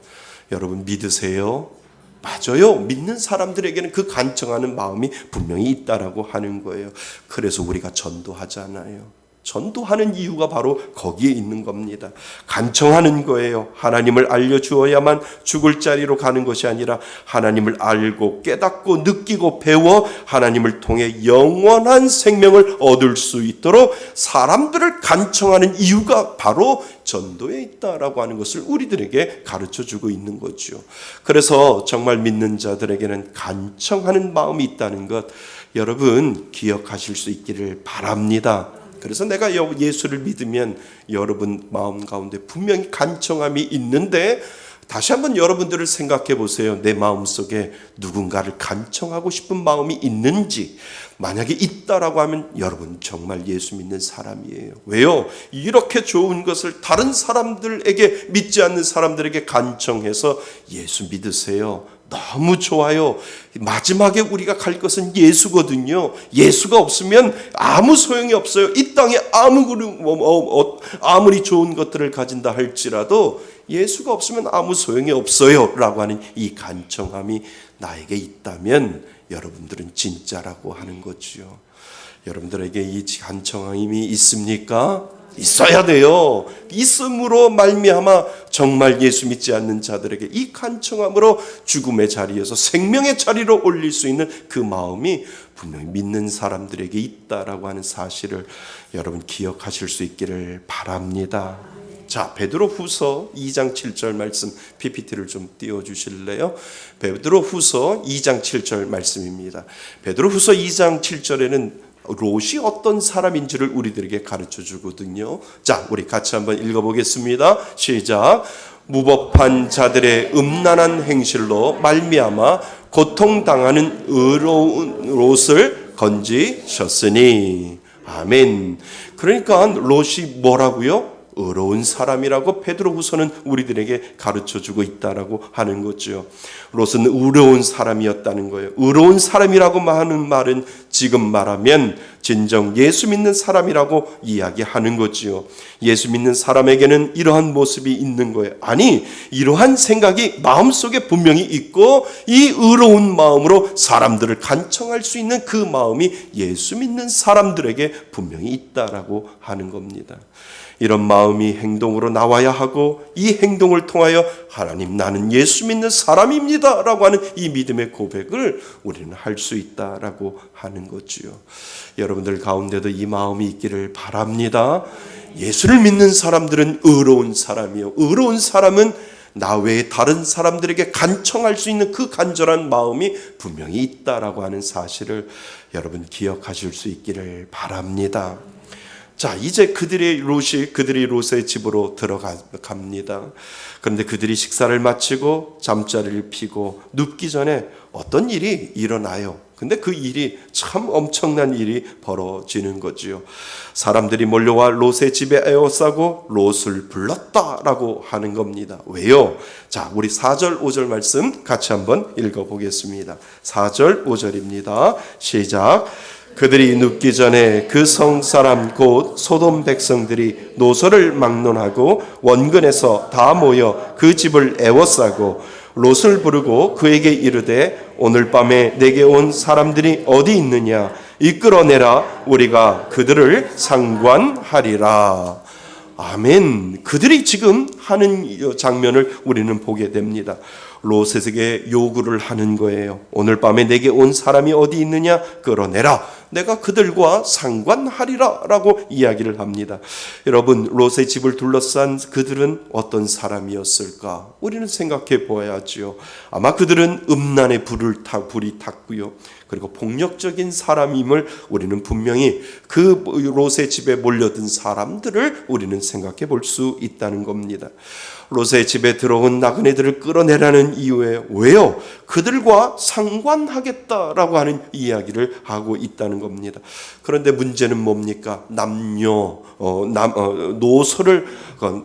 여러분 믿으세요? 맞아요. 믿는 사람들에게는 그 간청하는 마음이 분명히 있다라고 하는 거예요. 그래서 우리가 전도하잖아요. 전도하는 이유가 바로 거기에 있는 겁니다. 간청하는 거예요. 하나님을 알려주어야만 죽을 자리로 가는 것이 아니라 하나님을 알고 깨닫고 느끼고 배워 하나님을 통해 영원한 생명을 얻을 수 있도록 사람들을 간청하는 이유가 바로 전도에 있다라고 하는 것을 우리들에게 가르쳐주고 있는 거죠. 그래서 정말 믿는 자들에게는 간청하는 마음이 있다는 것 여러분 기억하실 수 있기를 바랍니다. 그래서 내가 예수를 믿으면 여러분 마음 가운데 분명히 간청함이 있는데 다시 한번 여러분들을 생각해 보세요. 내 마음속에 누군가를 간청하고 싶은 마음이 있는지 만약에 있다라고 하면 여러분 정말 예수 믿는 사람이에요. 왜요? 이렇게 좋은 것을 다른 사람들에게 믿지 않는 사람들에게 간청해서 예수 믿으세요. 너무 좋아요. 마지막에 우리가 갈 것은 예수거든요. 예수가 없으면 아무 소용이 없어요. 이 땅에 아무리 좋은 것들을 가진다 할지라도 예수가 없으면 아무 소용이 없어요 라고 하는 이 간청함이 나에게 있다면 여러분들은 진짜라고 하는 거죠. 여러분들에게 이 간청함이 있습니까? 있어야 돼요. 있음으로 말미암아 정말 예수 믿지 않는 자들에게 이 간청함으로 죽음의 자리에서 생명의 자리로 올릴 수 있는 그 마음이 분명히 믿는 사람들에게 있다라고 하는 사실을 여러분 기억하실 수 있기를 바랍니다. 자, 베드로후서 2장 7절 말씀 PPT를 좀 띄워 주실래요? 베드로후서 2장 7절 말씀입니다. 베드로후서 2장 7절에는 롯이 어떤 사람인지를 우리들에게 가르쳐 주거든요. 자, 우리 같이 한번 읽어보겠습니다. 시작. 무법한 자들의 음란한 행실로 말미암아 고통당하는 의로운 롯을 건지셨으니. 아멘. 그러니까 롯이 뭐라고요? 의로운 사람이라고 베드로후서는 우리들에게 가르쳐주고 있다라고 하는 거죠. 롯은 의로운 사람이었다는 거예요. 의로운 사람이라고 하는 말은 지금 말하면 진정 예수 믿는 사람이라고 이야기하는 거지요. 예수 믿는 사람에게는 이러한 모습이 있는 거예요. 아니, 이러한 생각이 마음속에 분명히 있고 이 의로운 마음으로 사람들을 간청할 수 있는 그 마음이 예수 믿는 사람들에게 분명히 있다라고 하는 겁니다. 이런 마음이 행동으로 나와야 하고 이 행동을 통하여 하나님, 나는 예수 믿는 사람입니다 라고 하는 이 믿음의 고백을 우리는 할 수 있다라고 하는 거지요. 여러분들 가운데도 이 마음이 있기를 바랍니다. 예수를 믿는 사람들은 의로운 사람이요, 의로운 사람은 나 외에 다른 사람들에게 간청할 수 있는 그 간절한 마음이 분명히 있다라고 하는 사실을 여러분 기억하실 수 있기를 바랍니다. 자, 이제 그들이 롯의 집으로 들어갑니다. 그런데 그들이 식사를 마치고 잠자리를 피고 눕기 전에 어떤 일이 일어나요. 근데 그 일이 참 엄청난 일이 벌어지는 거지요. 사람들이 몰려와 롯의 집에 에워싸고 롯을 불렀다라고 하는 겁니다. 왜요? 자, 우리 4절 5절 말씀 같이 한번 읽어보겠습니다. 4절 5절입니다. 시작. 그들이 눕기 전에 그 성 사람 곧 소돔 백성들이 노소를 막론하고 원근에서 다 모여 그 집을 에워싸고 롯을 부르고 그에게 이르되 오늘 밤에 내게 온 사람들이 어디 있느냐 이끌어내라 우리가 그들을 상관하리라. 아멘. 그들이 지금 하는 장면을 우리는 보게 됩니다. 롯에게 요구를 하는 거예요. 오늘 밤에 내게 온 사람이 어디 있느냐 끌어내라. 내가 그들과 상관하리라 라고 이야기를 합니다. 여러분, 롯의 집을 둘러싼 그들은 어떤 사람이었을까? 우리는 생각해 보아야지요. 아마 그들은 음란의 불이 탔고요. 그리고 폭력적인 사람임을 우리는 분명히 그 롯의 집에 몰려든 사람들을 우리는 생각해 볼 수 있다는 겁니다. 롯의 집에 들어온 나그네들을 끌어내라는 이유에 왜요? 그들과 상관하겠다라고 하는 이야기를 하고 있다는 겁니다. 그런데 문제는 뭡니까? 노소를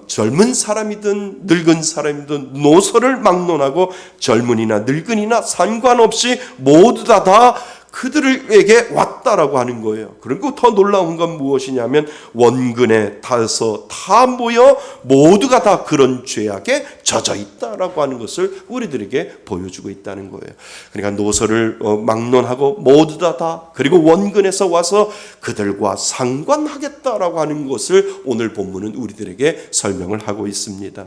젊은 사람이든 늙은 사람이든 노소를 막론하고 젊은이나 늙은이나 상관없이 모두 다 그들에게 왔다라고 하는 거예요. 그리고 더 놀라운 건 무엇이냐면 원근에 타서 다 모여 모두가 다 그런 죄악에 젖어 있다라고 하는 것을 우리들에게 보여주고 있다는 거예요. 그러니까 노소를 막론하고 모두 다 그리고 원근에서 와서 그들과 상관하겠다라고 하는 것을 오늘 본문은 우리들에게 설명을 하고 있습니다.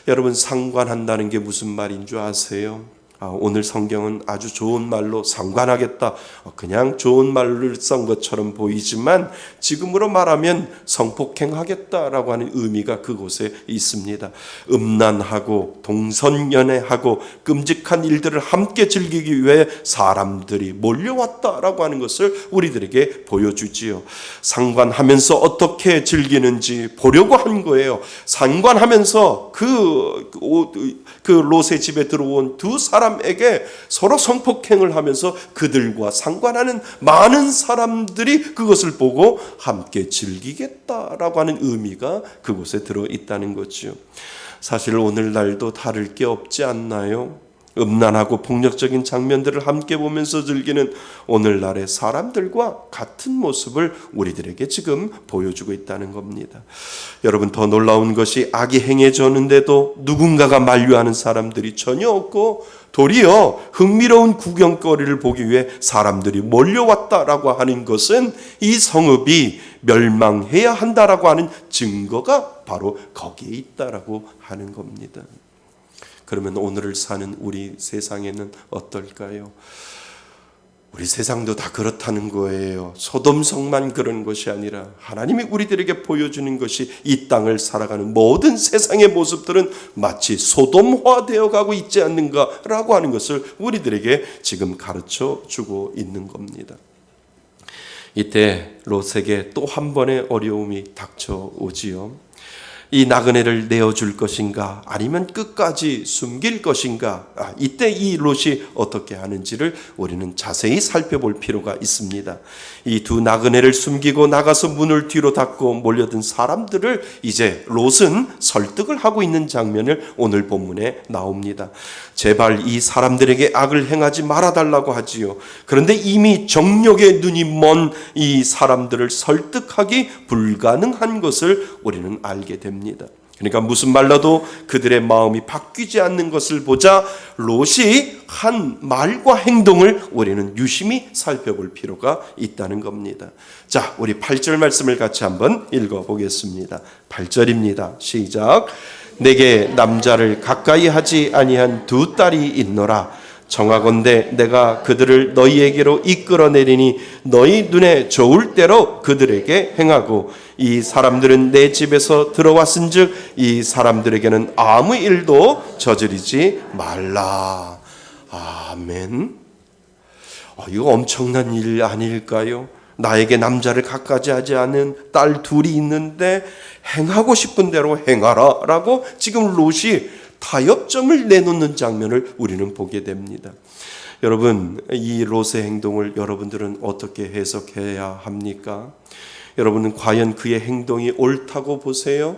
여러분, 상관한다는 게 무슨 말인 줄 아세요? 오늘 성경은 아주 좋은 말로 상관하겠다, 그냥 좋은 말을 쓴 것처럼 보이지만 지금으로 말하면 성폭행하겠다라고 하는 의미가 그곳에 있습니다. 음란하고 동성연애하고 끔찍한 일들을 함께 즐기기 위해 사람들이 몰려왔다라고 하는 것을 우리들에게 보여주지요. 상관하면서 어떻게 즐기는지 보려고 한 거예요. 상관하면서 그 롯의 집에 들어온 두 사람에게 서로 성폭행을 하면서 그들과 상관하는 많은 사람들이 그것을 보고 함께 즐기겠다라고 하는 의미가 그곳에 들어 있다는 거죠. 사실 오늘날도 다를 게 없지 않나요? 음란하고 폭력적인 장면들을 함께 보면서 즐기는 오늘날의 사람들과 같은 모습을 우리들에게 지금 보여주고 있다는 겁니다. 여러분, 더 놀라운 것이 악이 행해졌는데도 누군가가 만류하는 사람들이 전혀 없고 도리어 흥미로운 구경거리를 보기 위해 사람들이 몰려왔다라고 하는 것은 이 성읍이 멸망해야 한다라고 하는 증거가 바로 거기에 있다라고 하는 겁니다. 그러면 오늘을 사는 우리 세상에는 어떨까요? 우리 세상도 다 그렇다는 거예요. 소돔성만 그런 것이 아니라 하나님이 우리들에게 보여주는 것이 이 땅을 살아가는 모든 세상의 모습들은 마치 소돔화되어 가고 있지 않는가라고 하는 것을 우리들에게 지금 가르쳐 주고 있는 겁니다. 이때 롯에게 또 한 번의 어려움이 닥쳐오지요. 이 나그네를 내어줄 것인가 아니면 끝까지 숨길 것인가, 이때 이 롯이 어떻게 하는지를 우리는 자세히 살펴볼 필요가 있습니다. 이 두 나그네를 숨기고 나가서 문을 뒤로 닫고 몰려든 사람들을 이제 롯은 설득을 하고 있는 장면을 오늘 본문에 나옵니다. 제발 이 사람들에게 악을 행하지 말아달라고 하지요. 그런데 이미 정욕의 눈이 먼 이 사람들을 설득하기 불가능한 것을 우리는 알게 됩니다. 그러니까 무슨 말로도 그들의 마음이 바뀌지 않는 것을 보자 롯이 한 말과 행동을 우리는 유심히 살펴볼 필요가 있다는 겁니다. 자, 우리 8절 말씀을 같이 한번 읽어보겠습니다. 8절입니다. 시작. 내게 남자를 가까이 하지 아니한 두 딸이 있노라. 정하건대 내가 그들을 너희에게로 이끌어내리니 너희 눈에 좋을 대로 그들에게 행하고 이 사람들은 내 집에서 들어왔은즉 이 사람들에게는 아무 일도 저지르지 말라. 아멘. 이거 엄청난 일 아닐까요? 나에게 남자를 가까이 하지 않은 딸 둘이 있는데 행하고 싶은 대로 행하라 라고 지금 롯이 타협점을 내놓는 장면을 우리는 보게 됩니다. 여러분, 이 롯의 행동을 여러분들은 어떻게 해석해야 합니까? 여러분은 과연 그의 행동이 옳다고 보세요?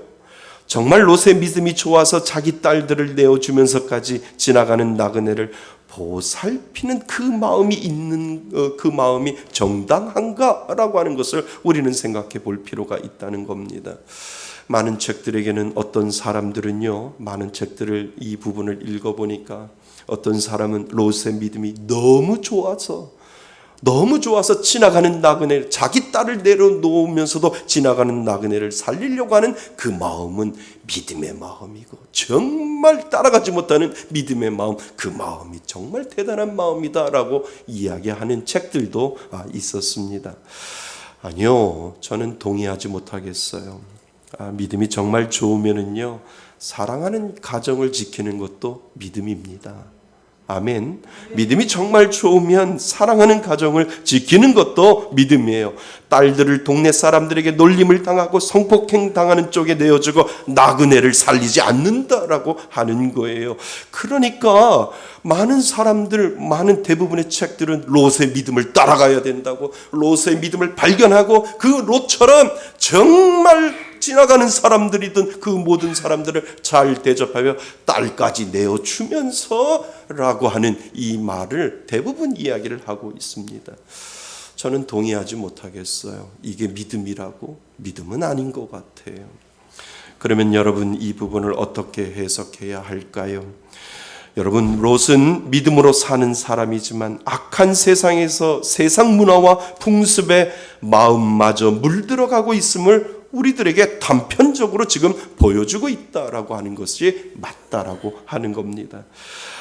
정말 롯의 믿음이 좋아서 자기 딸들을 내어주면서까지 지나가는 나그네를 보살피는 그 마음이 있는 그 마음이 정당한가라고 하는 것을 우리는 생각해 볼 필요가 있다는 겁니다. 많은 책들에게는 어떤 사람들은요, 많은 책들을 이 부분을 읽어보니까 어떤 사람은 롯의 믿음이 너무 좋아서 지나가는 나그네, 자기 딸을 내려놓으면서도 지나가는 나그네를 살리려고 하는 그 마음은 믿음의 마음이고 정말 따라가지 못하는 믿음의 마음, 그 마음이 정말 대단한 마음이다라고 이야기하는 책들도 있었습니다. 아니요, 저는 동의하지 못하겠어요. 믿음이 정말 좋으면은요, 사랑하는 가정을 지키는 것도 믿음입니다. 아멘. 믿음이 정말 좋으면 사랑하는 가정을 지키는 것도 믿음이에요. 딸들을 동네 사람들에게 놀림을 당하고 성폭행 당하는 쪽에 내어주고 나그네를 살리지 않는다라고 하는 거예요. 그러니까 많은 사람들, 많은 대부분의 책들은 롯의 믿음을 따라가야 된다고, 롯의 믿음을 발견하고 그 롯처럼 정말 지나가는 사람들이든 그 모든 사람들을 잘 대접하며 딸까지 내어주면서 라고 하는 이 말을 대부분 이야기를 하고 있습니다. 저는 동의하지 못하겠어요. 이게 믿음이라고? 믿음은 아닌 것 같아요. 그러면 여러분, 이 부분을 어떻게 해석해야 할까요? 여러분, 롯은 믿음으로 사는 사람이지만 악한 세상에서 세상 문화와 풍습에 마음마저 물들어가고 있음을 우리들에게 단편적으로 지금 보여주고 있다라고 하는 것이 맞다라고 하는 겁니다.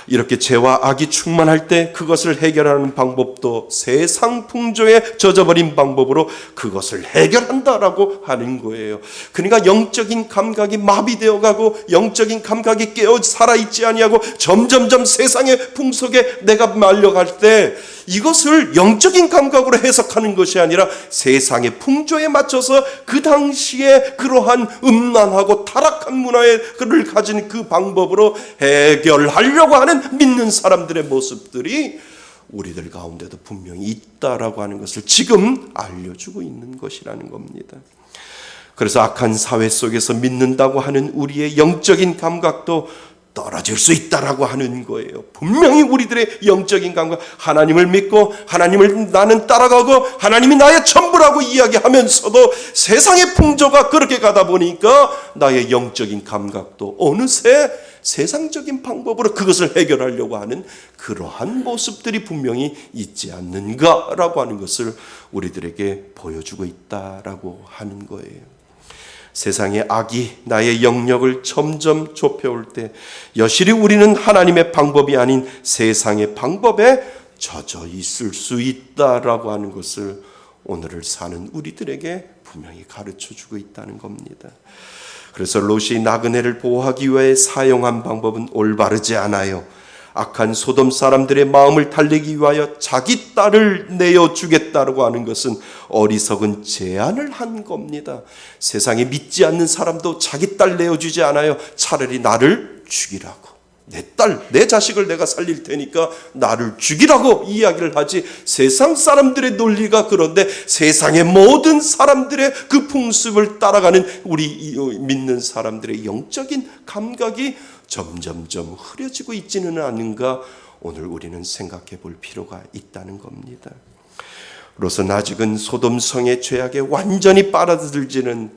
이렇게 죄와 악이 충만할 때 그것을 해결하는 방법도 세상 풍조에 젖어버린 방법으로 그것을 해결한다라고 하는 거예요. 그러니까 영적인 감각이 마비되어 가고 영적인 감각이 깨어 살아있지 아니하고 점점점 세상의 풍속에 내가 말려갈 때 이것을 영적인 감각으로 해석하는 것이 아니라 세상의 풍조에 맞춰서 그 당시에 그러한 음란하고 타락한 문화를 가진 그 방법으로 해결하려고 하는 믿는 사람들의 모습들이 우리들 가운데도 분명히 있다라고 하는 것을 지금 알려주고 있는 것이라는 겁니다. 그래서 악한 사회 속에서 믿는다고 하는 우리의 영적인 감각도 떨어질 수 있다라고 하는 거예요. 분명히 우리들의 영적인 감각, 하나님을 믿고 하나님을 나는 따라가고 하나님이 나의 전부라고 이야기하면서도 세상의 풍조가 그렇게 가다 보니까 나의 영적인 감각도 어느새 세상적인 방법으로 그것을 해결하려고 하는 그러한 모습들이 분명히 있지 않는가라고 하는 것을 우리들에게 보여주고 있다라고 하는 거예요. 세상의 악이 나의 영역을 점점 좁혀올 때 여실히 우리는 하나님의 방법이 아닌 세상의 방법에 젖어 있을 수 있다라고 하는 것을 오늘을 사는 우리들에게 분명히 가르쳐주고 있다는 겁니다. 그래서 롯이 나그네를 보호하기 위해 사용한 방법은 올바르지 않아요. 악한 소돔 사람들의 마음을 달래기 위하여 자기 딸을 내어주겠다고 하는 것은 어리석은 제안을 한 겁니다. 세상에 믿지 않는 사람도 자기 딸 내어주지 않아요. 차라리 나를 죽이라고. 내 딸, 내 자식을 내가 살릴 테니까 나를 죽이라고 이야기를 하지. 세상 사람들의 논리가 그런데 세상의 모든 사람들의 그 풍습을 따라가는 우리 믿는 사람들의 영적인 감각이 점점점 흐려지고 있지는 않은가 오늘 우리는 생각해 볼 필요가 있다는 겁니다. 롯은 아직은 소돔성의 죄악에 완전히 빠져들지는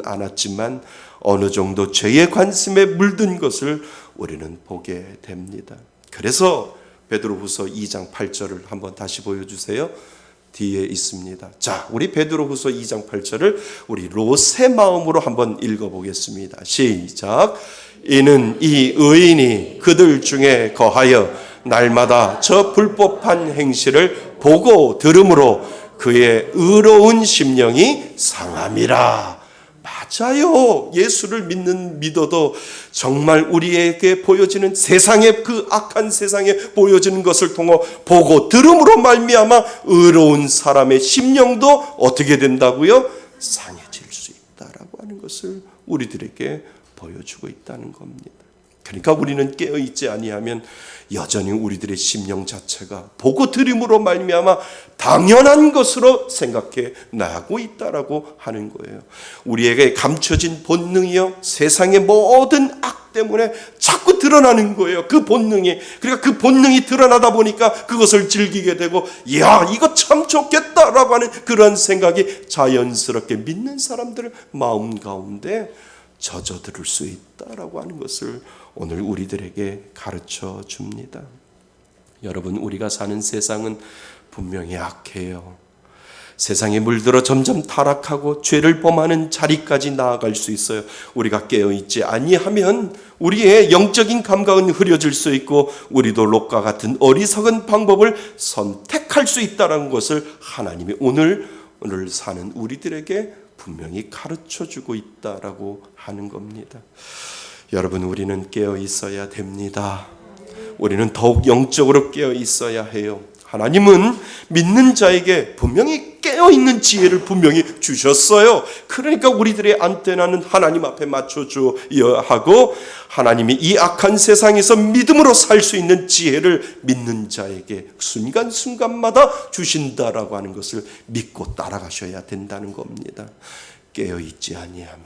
않았지만 어느 정도 죄의 관심에 물든 것을 우리는 보게 됩니다. 그래서 베드로후서 2장 8절을 한번 다시 보여주세요. 뒤에 있습니다. 자, 우리 베드로후서 2장 8절을 우리 롯의 마음으로 한번 읽어보겠습니다. 시작. 이는 이 의인이 그들 중에 거하여 날마다 저 불법한 행실을 보고 들음으로 그의 의로운 심령이 상함이라. 맞아요. 예수를 믿어도 정말 우리에게 보여지는 세상의 그 악한 세상에 보여지는 것을 통해 보고 들음으로 말미암아 의로운 사람의 심령도 어떻게 된다고요? 상해질 수 있다라고 하는 것을 우리들에게 보여주고 있다는 겁니다. 그러니까 우리는 깨어있지 아니하면 여전히 우리들의 심령 자체가 보고 들음으로 말미암아 당연한 것으로 생각해 나가고 있다라고 하는 거예요. 우리에게 감춰진 본능이요, 세상의 모든 악 때문에 자꾸 드러나는 거예요. 그 본능이. 그러니까 그 본능이 드러나다 보니까 그것을 즐기게 되고, 야, 이거 참 좋겠다라고 하는 그런 생각이 자연스럽게 믿는 사람들 마음 가운데 젖어들 수 있다라고 하는 것을 오늘 우리들에게 가르쳐 줍니다. 여러분, 우리가 사는 세상은 분명히 악해요. 세상에 물들어 점점 타락하고 죄를 범하는 자리까지 나아갈 수 있어요. 우리가 깨어있지 아니하면 우리의 영적인 감각은 흐려질 수 있고 우리도 롯과 같은 어리석은 방법을 선택할 수 있다는 것을 하나님이 오늘 사는 우리들에게 분명히 가르쳐주고 있다라고 하는 겁니다. 여러분, 우리는 깨어 있어야 됩니다. 우리는 더욱 영적으로 깨어 있어야 해요. 하나님은 믿는 자에게 분명히 깨어있는 지혜를 분명히 주셨어요. 그러니까 우리들의 안테나는 하나님 앞에 맞춰줘야 하고, 하나님이 이 악한 세상에서 믿음으로 살 수 있는 지혜를 믿는 자에게 순간순간마다 주신다라고 하는 것을 믿고 따라가셔야 된다는 겁니다. 깨어있지 아니하면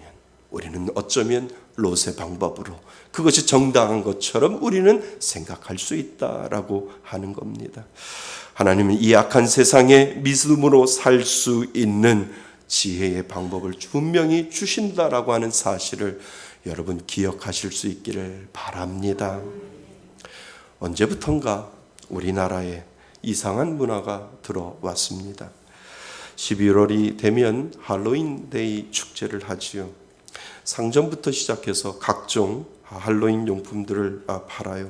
우리는 어쩌면 롯의 방법으로 그것이 정당한 것처럼 우리는 생각할 수 있다라고 하는 겁니다. 하나님은 이 악한 세상에 믿음으로 살 수 있는 지혜의 방법을 분명히 주신다라고 하는 사실을 여러분 기억하실 수 있기를 바랍니다. 언제부턴가 우리나라에 이상한 문화가 들어왔습니다. 12월이 되면 할로윈 데이 축제를 하지요. 상점부터 시작해서 각종 할로윈 용품들을 팔아요.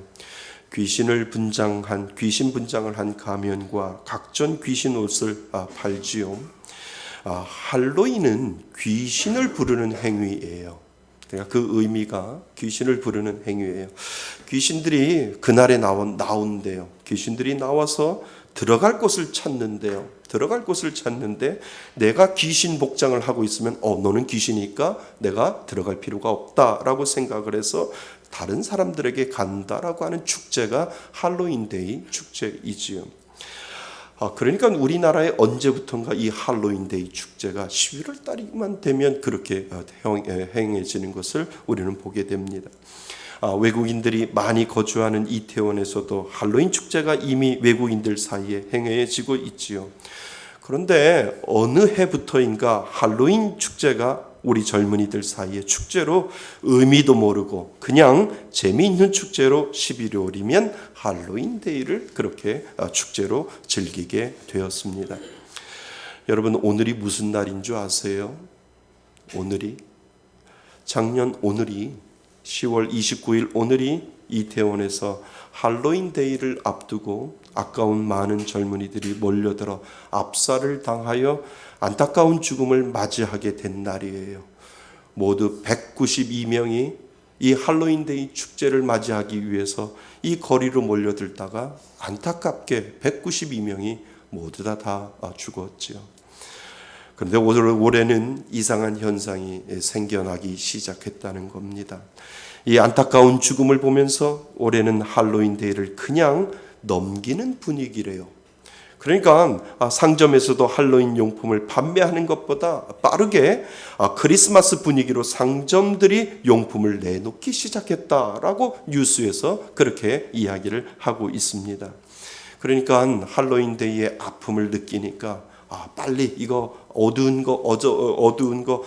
귀신 분장을 한 가면과 각종 귀신 옷을 팔지요. 할로윈은 귀신을 부르는 행위예요. 그러니까 그 의미가 귀신을 부르는 행위예요. 귀신들이 그날에 나온대요. 귀신들이 나와서 들어갈 곳을 찾는데요. 들어갈 곳을 찾는데 내가 귀신 복장을 하고 있으면 너는 귀신이니까 내가 들어갈 필요가 없다라고 생각을 해서 다른 사람들에게 간다라고 하는 축제가 할로윈데이 축제이지요. 그러니까 우리나라에 언제부턴가 이 할로윈데이 축제가 11월 달이만 되면 그렇게 행해지는 것을 우리는 보게 됩니다. 외국인들이 많이 거주하는 이태원에서도 할로윈 축제가 이미 외국인들 사이에 행해지고 있지요. 그런데 어느 해부터인가 할로윈 축제가 우리 젊은이들 사이에 축제로 의미도 모르고 그냥 재미있는 축제로 11월이면 할로윈 데이를 그렇게 축제로 즐기게 되었습니다. 여러분, 오늘이 무슨 날인 줄 아세요? 작년 오늘이 10월 29일 오늘이 이태원에서 할로윈 데이를 앞두고 아까운 많은 젊은이들이 몰려들어 압살을 당하여 안타까운 죽음을 맞이하게 된 날이에요. 모두 192명이 이 할로윈 데이 축제를 맞이하기 위해서 이 거리로 몰려들다가 안타깝게 192명이 모두 다 죽었지요. 그런데 올해는 이상한 현상이 생겨나기 시작했다는 겁니다. 이 안타까운 죽음을 보면서 올해는 할로윈 데이를 그냥 넘기는 분위기래요. 그러니까 상점에서도 할로윈 용품을 판매하는 것보다 빠르게 크리스마스 분위기로 상점들이 용품을 내놓기 시작했다라고 뉴스에서 그렇게 이야기를 하고 있습니다. 그러니까 할로윈 데이의 아픔을 느끼니까 빨리 이거 어두운 거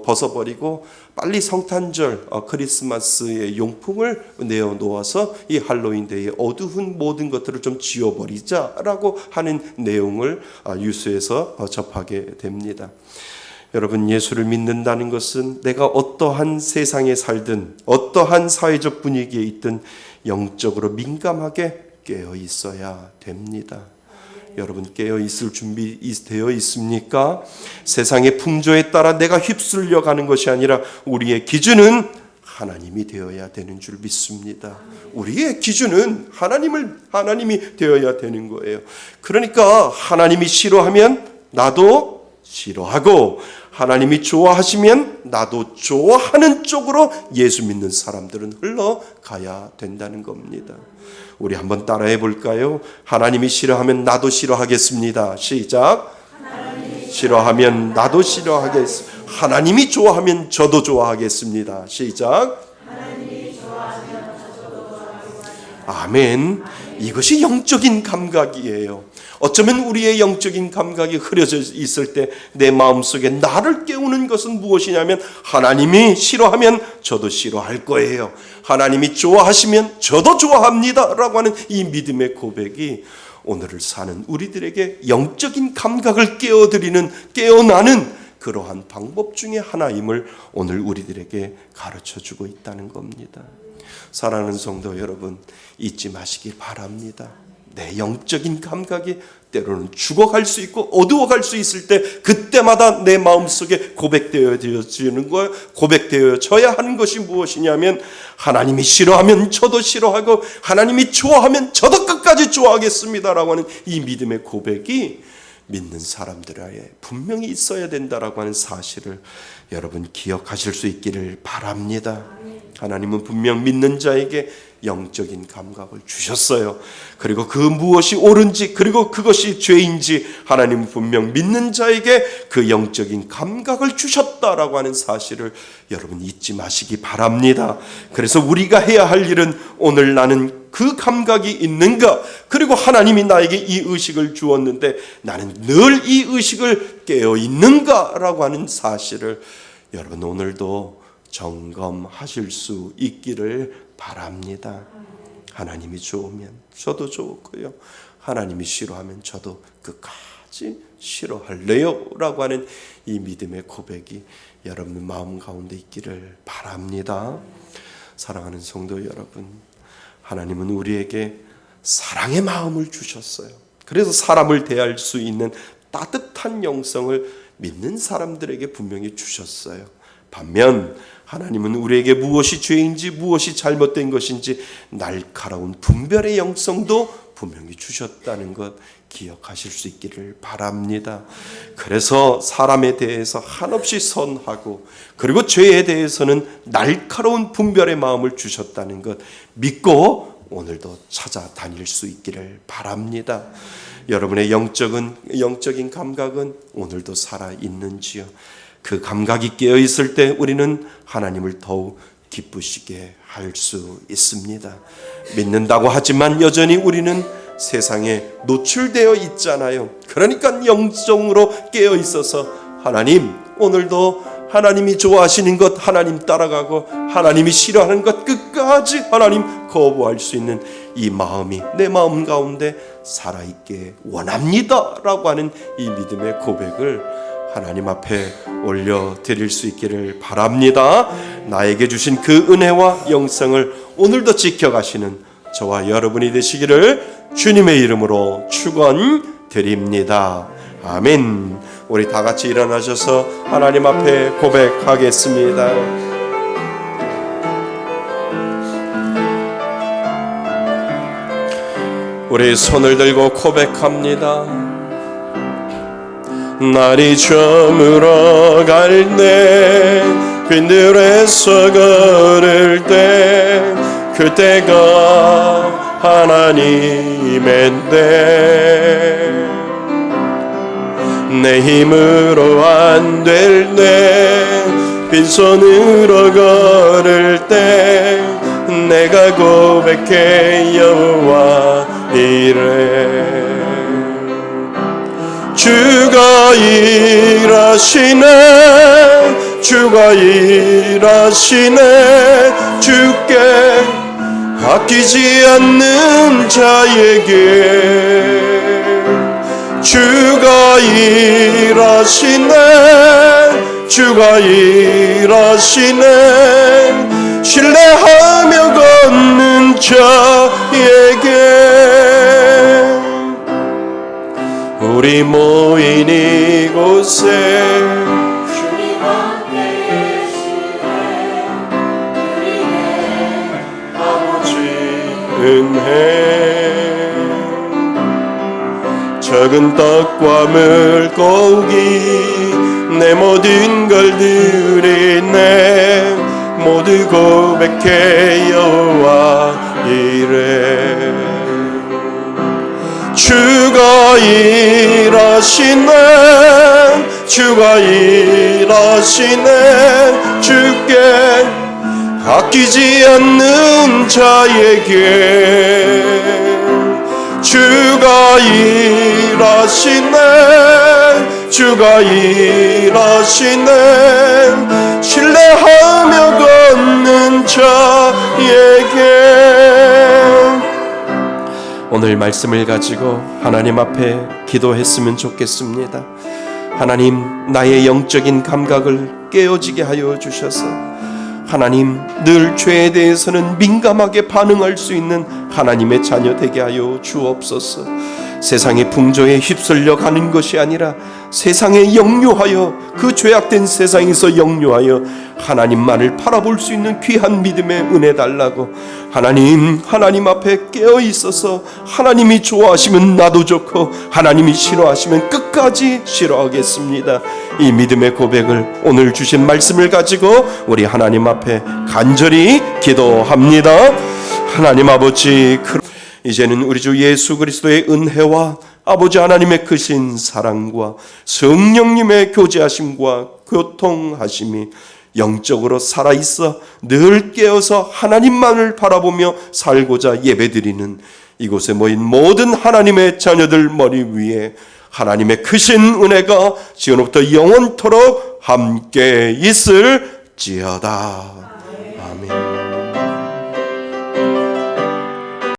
벗어버리고 빨리 성탄절 크리스마스의 용품을 내어놓아서 이 할로윈 데이의 어두운 모든 것들을 좀 지워버리자라고 하는 내용을 뉴스에서 접하게 됩니다. 여러분, 예수를 믿는다는 것은 내가 어떠한 세상에 살든 어떠한 사회적 분위기에 있든 영적으로 민감하게 깨어 있어야 됩니다. 여러분, 깨어 있을 준비 되어 있습니까? 세상의 풍조에 따라 내가 휩쓸려 가는 것이 아니라 우리의 기준은 하나님이 되어야 되는 줄 믿습니다. 우리의 기준은 하나님이 되어야 되는 거예요. 그러니까 하나님이 싫어하면 나도 싫어하고 하나님이 좋아하시면 나도 좋아하는 쪽으로 예수 믿는 사람들은 흘러가야 된다는 겁니다. 우리 한번 따라해 볼까요? 하나님이 싫어하면 나도 싫어하겠습니다. 시작. 싫어하면 나도 싫어하겠습니다. 하나님이 좋아하면 저도 좋아하겠습니다. 시작. 아멘. 이것이 영적인 감각이에요. 어쩌면 우리의 영적인 감각이 흐려져 있을 때 내 마음속에 나를 깨우는 것은 무엇이냐면 하나님이 싫어하면 저도 싫어할 거예요. 하나님이 좋아하시면 저도 좋아합니다 라고 하는 이 믿음의 고백이 오늘을 사는 우리들에게 영적인 감각을 깨어나는 그러한 방법 중에 하나임을 오늘 우리들에게 가르쳐주고 있다는 겁니다. 사랑하는 성도 여러분, 잊지 마시기 바랍니다. 내 영적인 감각이 때로는 죽어갈 수 있고 어두워갈 수 있을 때 그때마다 내 마음속에 고백되어져야 하는 것이 무엇이냐면 하나님이 싫어하면 저도 싫어하고 하나님이 좋아하면 저도 끝까지 좋아하겠습니다라고 하는 이 믿음의 고백이 믿는 사람들에게 분명히 있어야 된다라고 하는 사실을 여러분 기억하실 수 있기를 바랍니다. 하나님은 분명 믿는 자에게 영적인 감각을 주셨어요. 그리고 그 무엇이 옳은지 그리고 그것이 죄인지 하나님은 분명 믿는 자에게 그 영적인 감각을 주셨다라고 하는 사실을 여러분 잊지 마시기 바랍니다. 그래서 우리가 해야 할 일은 오늘 나는 그 감각이 있는가, 그리고 하나님이 나에게 이 의식을 주었는데 나는 늘 이 의식을 깨어 있는가라고 하는 사실을 여러분 오늘도 점검하실 수 있기를 바랍니다. 하나님이 좋으면 저도 좋고요. 하나님이 싫어하면 저도 끝까지 싫어할래요 라고 하는 이 믿음의 고백이 여러분 마음 가운데 있기를 바랍니다. 사랑하는 성도 여러분, 하나님은 우리에게 사랑의 마음을 주셨어요. 그래서 사람을 대할 수 있는 따뜻한 영성을 믿는 사람들에게 분명히 주셨어요. 반면 하나님은 우리에게 무엇이 죄인지 무엇이 잘못된 것인지 날카로운 분별의 영성도 분명히 주셨다는 것 기억하실 수 있기를 바랍니다. 그래서 사람에 대해서 한없이 선하고 그리고 죄에 대해서는 날카로운 분별의 마음을 주셨다는 것 믿고 오늘도 찾아다닐 수 있기를 바랍니다. 여러분의 영적인 감각은 오늘도 살아있는지요? 그 감각이 깨어 있을 때 우리는 하나님을 더욱 기쁘시게 할 수 있습니다. 믿는다고 하지만 여전히 우리는 세상에 노출되어 있잖아요. 그러니까 영적으로 깨어 있어서 하나님, 오늘도 하나님이 좋아하시는 것 하나님 따라가고 하나님이 싫어하는 것 끝까지 하나님 거부할 수 있는 이 마음이 내 마음 가운데 살아있게 원합니다 라고 하는 이 믿음의 고백을 하나님 앞에 올려드릴 수 있기를 바랍니다. 나에게 주신 그 은혜와 영성을 오늘도 지켜가시는 저와 여러분이 되시기를 주님의 이름으로 축원드립니다. 아멘. 우리 다 같이 일어나셔서 하나님 앞에 고백하겠습니다. 우리 손을 들고 고백합니다. 날이 저물어 갈 때 그늘에서 걸을 때 그때가 하나님의 때 내 힘으로 안 될 때 빈손으로 걸을 때 내가 고백해 여호와 이래 주가 일하시네 주가 일하시네 주께 아끼지 않는 자에게 주가 일하시네 주가 일하시네 신뢰하며 걷는 자에게 우리 모인 이곳에 주님 함께 계시네 우리의 아버지 은혜 적은 떡과 물고기 내 모든 걸 드리네 모두 고백해 여호와 이래 주가 일하시네 주가 일하시네 주께 아끼지 않는 자에게 주가 일하시네 주가 일하시네 신뢰하며 걷는 자에게 오늘 말씀을 가지고 하나님 앞에 기도했으면 좋겠습니다. 하나님 나의 영적인 감각을 깨어지게 하여 주셔서 하나님 늘 죄에 대해서는 민감하게 반응할 수 있는 하나님의 자녀 되게 하여 주옵소서. 세상의 풍조에 휩쓸려 가는 것이 아니라 세상에 역류하여 그 죄악된 세상에서 역류하여 하나님만을 바라볼 수 있는 귀한 믿음의 은혜 달라고 하나님 앞에 깨어 있어서 하나님이 좋아하시면 나도 좋고 하나님이 싫어하시면 끝까지 싫어하겠습니다. 이 믿음의 고백을 오늘 주신 말씀을 가지고 우리 하나님 앞에 간절히 기도합니다. 하나님 아버지 이제는 우리 주 예수 그리스도의 은혜와 아버지 하나님의 크신 사랑과 성령님의 교제하심과 교통하심이 영적으로 살아있어 늘 깨어서 하나님만을 바라보며 살고자 예배드리는 이곳에 모인 모든 하나님의 자녀들 머리 위에 하나님의 크신 은혜가 지금부터 영원토록 함께 있을지어다. 아멘.